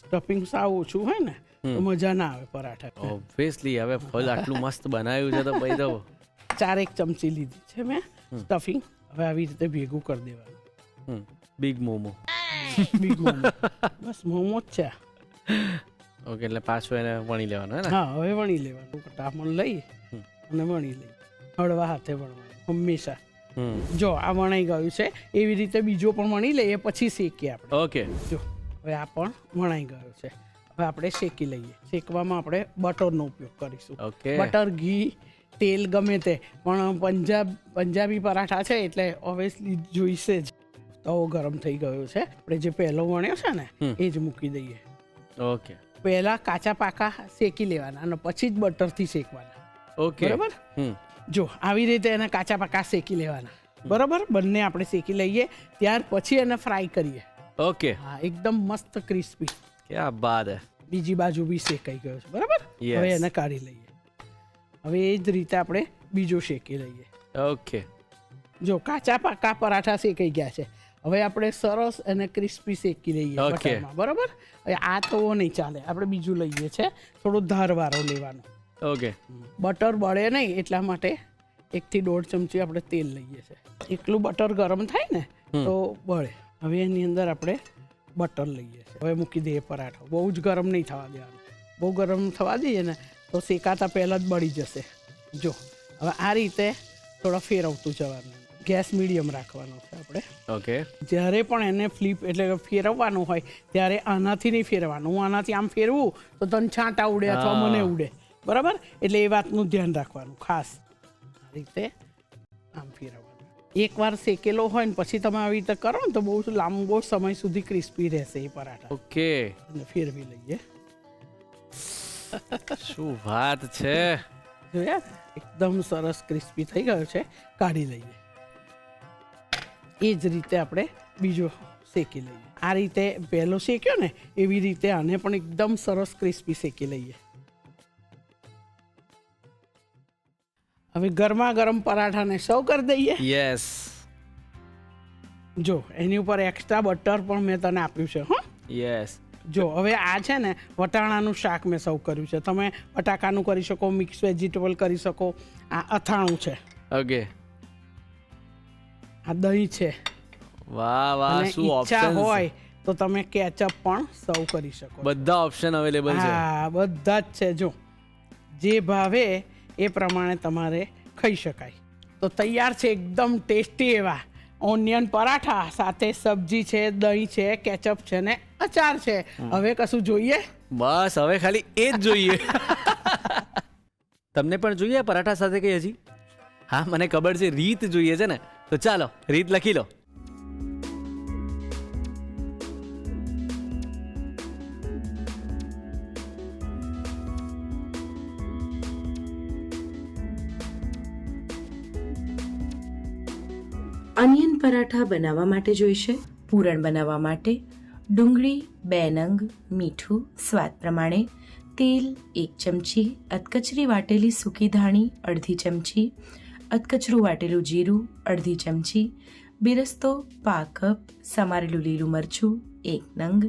સ્ટફિંગ સાવ ઓછું હોય ને તો મજા ના આવે પરાઠા. ઓબ્વિયસલી હવે ફળ આટલું મસ્ત બનાવ્યું છે તો પછી તો 4 ચમચી લીધી છે મેં સ્ટફિંગ. હવે આવી રીતે ભેગું કરી દેવાનું. બિગ મોમો. બિગ મોમો. બસ મોમો જ છે. ઓકે. એટલે પાછું એને વણી લેવાનું હે ને. હા, હવે વણી લેવાનું. કટામણ લઈ અને વણી લઈએ. હળવા હાથે વણવાનું હંમેશા. જો આ વણાઈ ગયું છે એવી રીતે બીજો પણ વણી લઈએ પછી શેકીએ આપણે. ઓકે. જો હવે આ પણ વણાઈ ગયો છે. હવે આપણે શેકી લઈએ. શેકવામાં આપણે બટરનો ઉપયોગ કરીશું. ઓકે. બટર, ઘી, તેલ ગમે તે, પણ પંજાબી પરાઠા છે એટલે ઓબ્વિયસલી જોઈશે જ. તવો ગરમ થઈ ગયો છે. આપણે જે પહેલો વણ્યો છે ને એ જ મૂકી દઈએ. ઓકે. પહેલા કાચા પાકા શેકી લેવાના અને પછી જ બટરથી શેકવાના. ઓકે. બરાબર. જો આવી રીતે એને કાચા પાકા શેકી લેવાના. બરાબર. બંને આપણે શેકી લઈએ ત્યાર પછી એને ફ્રાય કરીએ. ઓકે. હા, એકદમ મસ્ત ક્રિસ્પી. ક્યાં બાત હે. બીજી બાજુ બી શેકાઈ ગયો છે. બરાબર. Yes. હવે એને કાઢી લઈએ. હવે એ જ રીતે આપણે બીજો શેકી લઈએ. ઓકે. જો કાચા પાકા પરાઠા શેકાઈ ગયા છે. હવે આપણે સરસ અને ક્રિસ્પી શેકી લઈએ Okay. બટરમાં. બરાબર. હવે આ તવો નહીં ચાલે. આપણે બીજું લઈએ છે. થોડો ધારવાળો લેવાનો. ઓકે. બટર બળે નહીં એટલા માટે 1 થી 1.5 ચમચી આપણે તેલ લઈએ છીએ. એકલું બટર ગરમ થાય ને તો બળે. હવે એની અંદર આપણે બટર લઈએ છીએ. હવે મૂકી દઈએ પરાઠો. બહુ જ ગરમ નહીં થવા દેવાનું. બહુ ગરમ થવા દઈએ ને તો શેકાતા પહેલાં જ બળી જશે. જો હવે આ રીતે થોડા ફેરવતું જવાનું. ગેસ મીડિયમ રાખવાનો છે આપણે. ઓકે. જ્યારે પણ એને ફ્લિપ એટલે કે ફેરવવાનું હોય ત્યારે આનાથી નહીં ફેરવાનું. હું આનાથી આમ ફેરવું તો તને છાંટા ઉડે અથવા મને ઉડે. બરાબર. એટલે એ વાતનું ધ્યાન રાખવાનું ખાસ. આ રીતે આમ ફેરવવાનું. એકવાર શેકેલો હોય ને પછી તમે આવી રીતે કરો ને તો બહુ લાંબો સમય સુધી ક્રિસ્પી રહેશે એ પરાઠા. ઓકે. અને ફેરવી લઈએ. શું વાત છે. જોયા એકદમ સરસ ક્રિસ્પી થઈ ગયો છે. કાઢી લઈએ. એ જ રીતે આપણે બીજો શેકી લઈએ. આ રીતે પહેલો શેક્યો ને એવી રીતે આને પણ એકદમ સરસ ક્રિસ્પી શેકી લઈએ. હવે ગરમા ગરમ પરાઠાને સર્વ કરી દઈએ. યસ. જો એની ઉપર એક્સ્ટ્રા બટર પણ મેં તને આપ્યું છે. હો. યસ. જો હવે આ છે ને વટાણાનું શાક મેં સર્વ કર્યું છે. તમે બટાકાનું કરી શકો, મિક્સ વેજીટેબલ કરી શકો. આ અથાણું છે. ઓકે. આ દહીં છે. વાહ વાહ. અને શું ઈચ્છા ઓપ્શન હોય તો તમે કેચઅપ પણ સર્વ કરી શકો. બધા ઓપ્શન અવેલેબલ છે. હા, બધા જ છે. જો જે ભાવે એ પ્રમાણે તમારે ખાઈ શકાય. તો તૈયાર છે એકદમ ટેસ્ટી એવા ઓનિયન પરાઠા, સાથે સબ્જી છે, દહીં છે, કેચઅપ છે ને અચાર છે. હવે કશું જોઈએ? બસ હવે ખાલી એ જ જોઈએ. તમને પણ જોઈએ પરાઠા સાથે કે હજી? હા, મને ખબર છે રીત જોઈએ છે ને, તો ચાલો રીત લખી લો. અનિયન પરાઠા બનાવવા માટે જોઈશે પૂરણ બનાવવા માટે ડુંગળી 2 નંગ, મીઠું સ્વાદ પ્રમાણે, તેલ 1 ચમચી, અધકચરી વાટેલી સૂકી ધાણી અડધી ચમચી, અધકચરું વાટેલું જીરું અડધી ચમચી, બિરસ્તો પા કપ, સમારેલું લીલું મરચું 1 નંગ,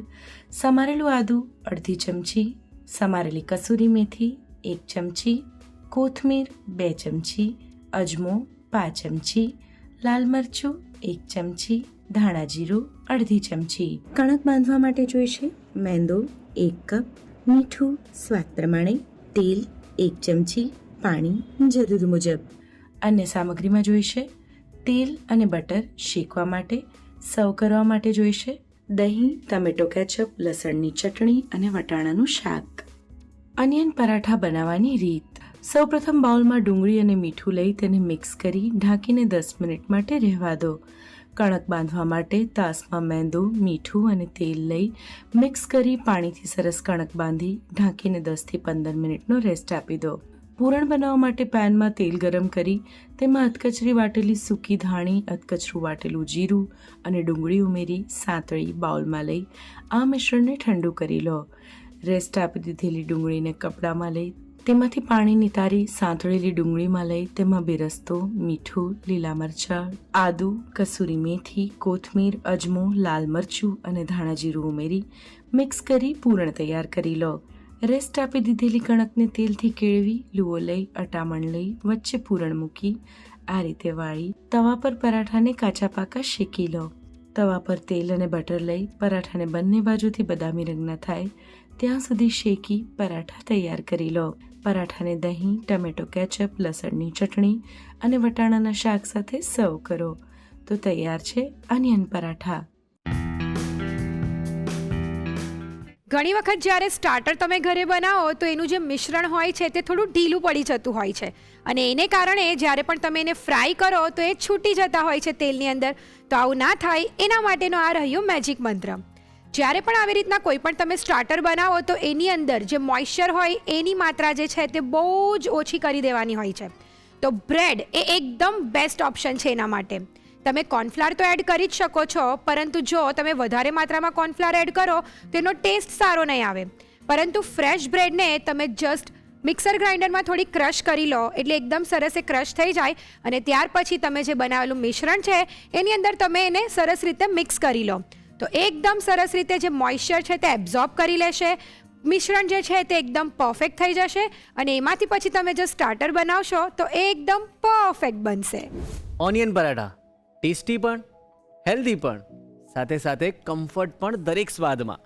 સમારેલું આદું અડધી ચમચી, સમારેલી કસૂરી મેથી 1 ચમચી, કોથમીર 2 ચમચી, અજમો 5 ચમચી, લાલ મરચું 1 ચમચી, ધાણા જીરું અડધી ચમચી. કણક બાંધવા માટે જોઈશે મેંદો 1 કપ, મીઠું સ્વાદ પ્રમાણે, તેલ 1 ચમચી, પાણી જરૂર મુજબ. અન્ય સામગ્રીમાં જોઈશે તેલ અને બટર શેકવા માટે, સર્વ કરવા માટે જોઈશે દહીં, ટમેટો કેચઅપ, લસણની ચટણી અને વટાણાનું શાક. અનિયન પરાઠા બનાવવાની રીત. સૌપ્રથમ બાઉલમાં ડુંગળી અને મીઠું લઈ તેને મિક્સ કરી ઢાંકીને 10 મિનિટ માટે રહેવા દો. કણક બાંધવા માટે તાસમાં મેંદો, મીઠું અને તેલ લઈ મિક્સ કરી પાણીથી સરસ કણક બાંધી ઢાંકીને 10 થી 15 મિનિટનો રેસ્ટ આપી દો. પૂરણ બનાવવા માટે પેનમાં તેલ ગરમ કરી તેમાં અધકચરી વાટેલી સૂકી ધાણી, અધકચરું વાટેલું જીરું અને ડુંગળી ઉમેરી સાંતળી બાઉલમાં લઈ આ મિશ્રણને ઠંડુ કરી લો. રેસ્ટ આપી દીધેલી ડુંગળીને કપડામાં લઈ તેમાંથી પાણી નિતારી સાંતળેલી ડુંગળીમાં લઈ તેમાં બિરસ્તો, મીઠું, લીલા મરચાં, આદુ, કસૂરી મેથી, કોથમીર, અજમો, લાલ મરચું અને ધાણા જીરું ઉમેરી મિક્સ કરી પૂરણ તૈયાર કરી લો. રેસ્ટ આપી દીધેલી કણકને તેલથી કેળવી લુઓ લઈ અટામણ લઈ વચ્ચે પૂરણ મૂકી આ રીતે વાળી તવા પર પરાઠાને કાચા પાકા શેકી લો. તવા પર તેલ અને બટર લઈ પરાઠાને બંને બાજુથી બદામી રંગના થાય ત્યાં સુધી શેકી પરાઠા તૈયાર કરી લો. પરાઠાને દહીં, ટમેટો કેચઅપ, લસણની ચટણી અને વટાણાના શાક સાથે સર્વ કરો. તો તૈયાર છે અનિયન પરાઠા. ઘણી વખત જ્યારે સ્ટાર્ટર તમે ઘરે બનાવો તો એનું જે મિશ્રણ હોય છે તે થોડું ઢીલું પડી જતું હોય છે અને એને કારણે જ્યારે પણ તમે એને ફ્રાય કરો તો એ છૂટી જતા હોય છે તેલની અંદર. તો આવું ના થાય એના માટેનો આ રહ્યો મેજિક મંત્ર. જ્યારે પણ આવી રીતના કોઈ પણ તમે સ્ટાર્ટર બનાવો તો એની અંદર જે મોઇશ્ચર હોય એની માત્રા જે છે તે બહુ જ ઓછી કરી દેવાની હોય છે. તો બ્રેડ એ એકદમ બેસ્ટ ઓપ્શન છે એના માટે. તમે કોર્નફ્લાવર તો એડ કરી જ શકો છો, પરંતુ જો તમે વધારે માત્રામાં કોર્નફ્લાવર એડ કરો તો એનો ટેસ્ટ સારો નહીં આવે. પરંતુ ફ્રેશ બ્રેડને તમે જસ્ટ મિક્સર ગ્રાઇન્ડરમાં થોડી ક્રશ કરી લો એટલે એકદમ સરસ એ ક્રશ થઈ જાય અને ત્યાર પછી તમે જે બનાવેલું મિશ્રણ છે એની અંદર તમે એને સરસ રીતે મિક્સ કરી લો. તો એકદમ સરસ રીતે જે મોઇશ્ચર છે તે એબ્ઝોર્બ કરી લેશે. મિશ્રણ જે છે તે એકદમ પરફેક્ટ થઈ જશે અને એમાંથી પછી તમે જો સ્ટાર્ટર બનાવશો તો એ એકદમ પરફેક્ટ બનશે. ઓનિયન પરાઠા ટેસ્ટી પણ, હેલ્ધી પણ, સાથે સાથે કમ્ફર્ટ પણ દરેક સ્વાદમાં.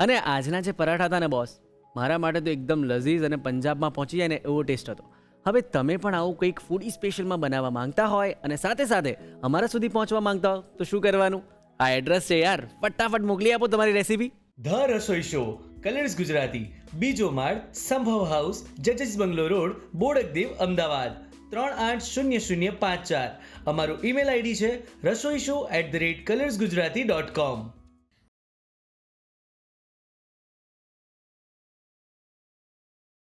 અને આજના જે પરાઠા હતા ને બોસ, મારા માટે તો એકદમ લઝીઝ અને પંજાબમાં પહોંચી જાય ને એવો ટેસ્ટ હતો. હવે તમે પણ આવું કંઈક ફૂડી સ્પેશિયલમાં બનાવવા માંગતા હોય અને સાથે સાથે અમારા સુધી પહોંચવા માંગતા હો તો શું કરવાનું? આ એડ્રેસ છે યાર, ફટાફટ મોકલી આપો તમારી રેસીપી. ધ રસોઈ શો, કલર્સ ગુજરાતી, બીજો માળ, સંભવ હાઉસ, જજીસ બંગલો રોડ, બોડકદેવ, અમદાવાદ 380054. અમારું ઈમેલ આઈડી છે rasoishow@colorsgujarati.com.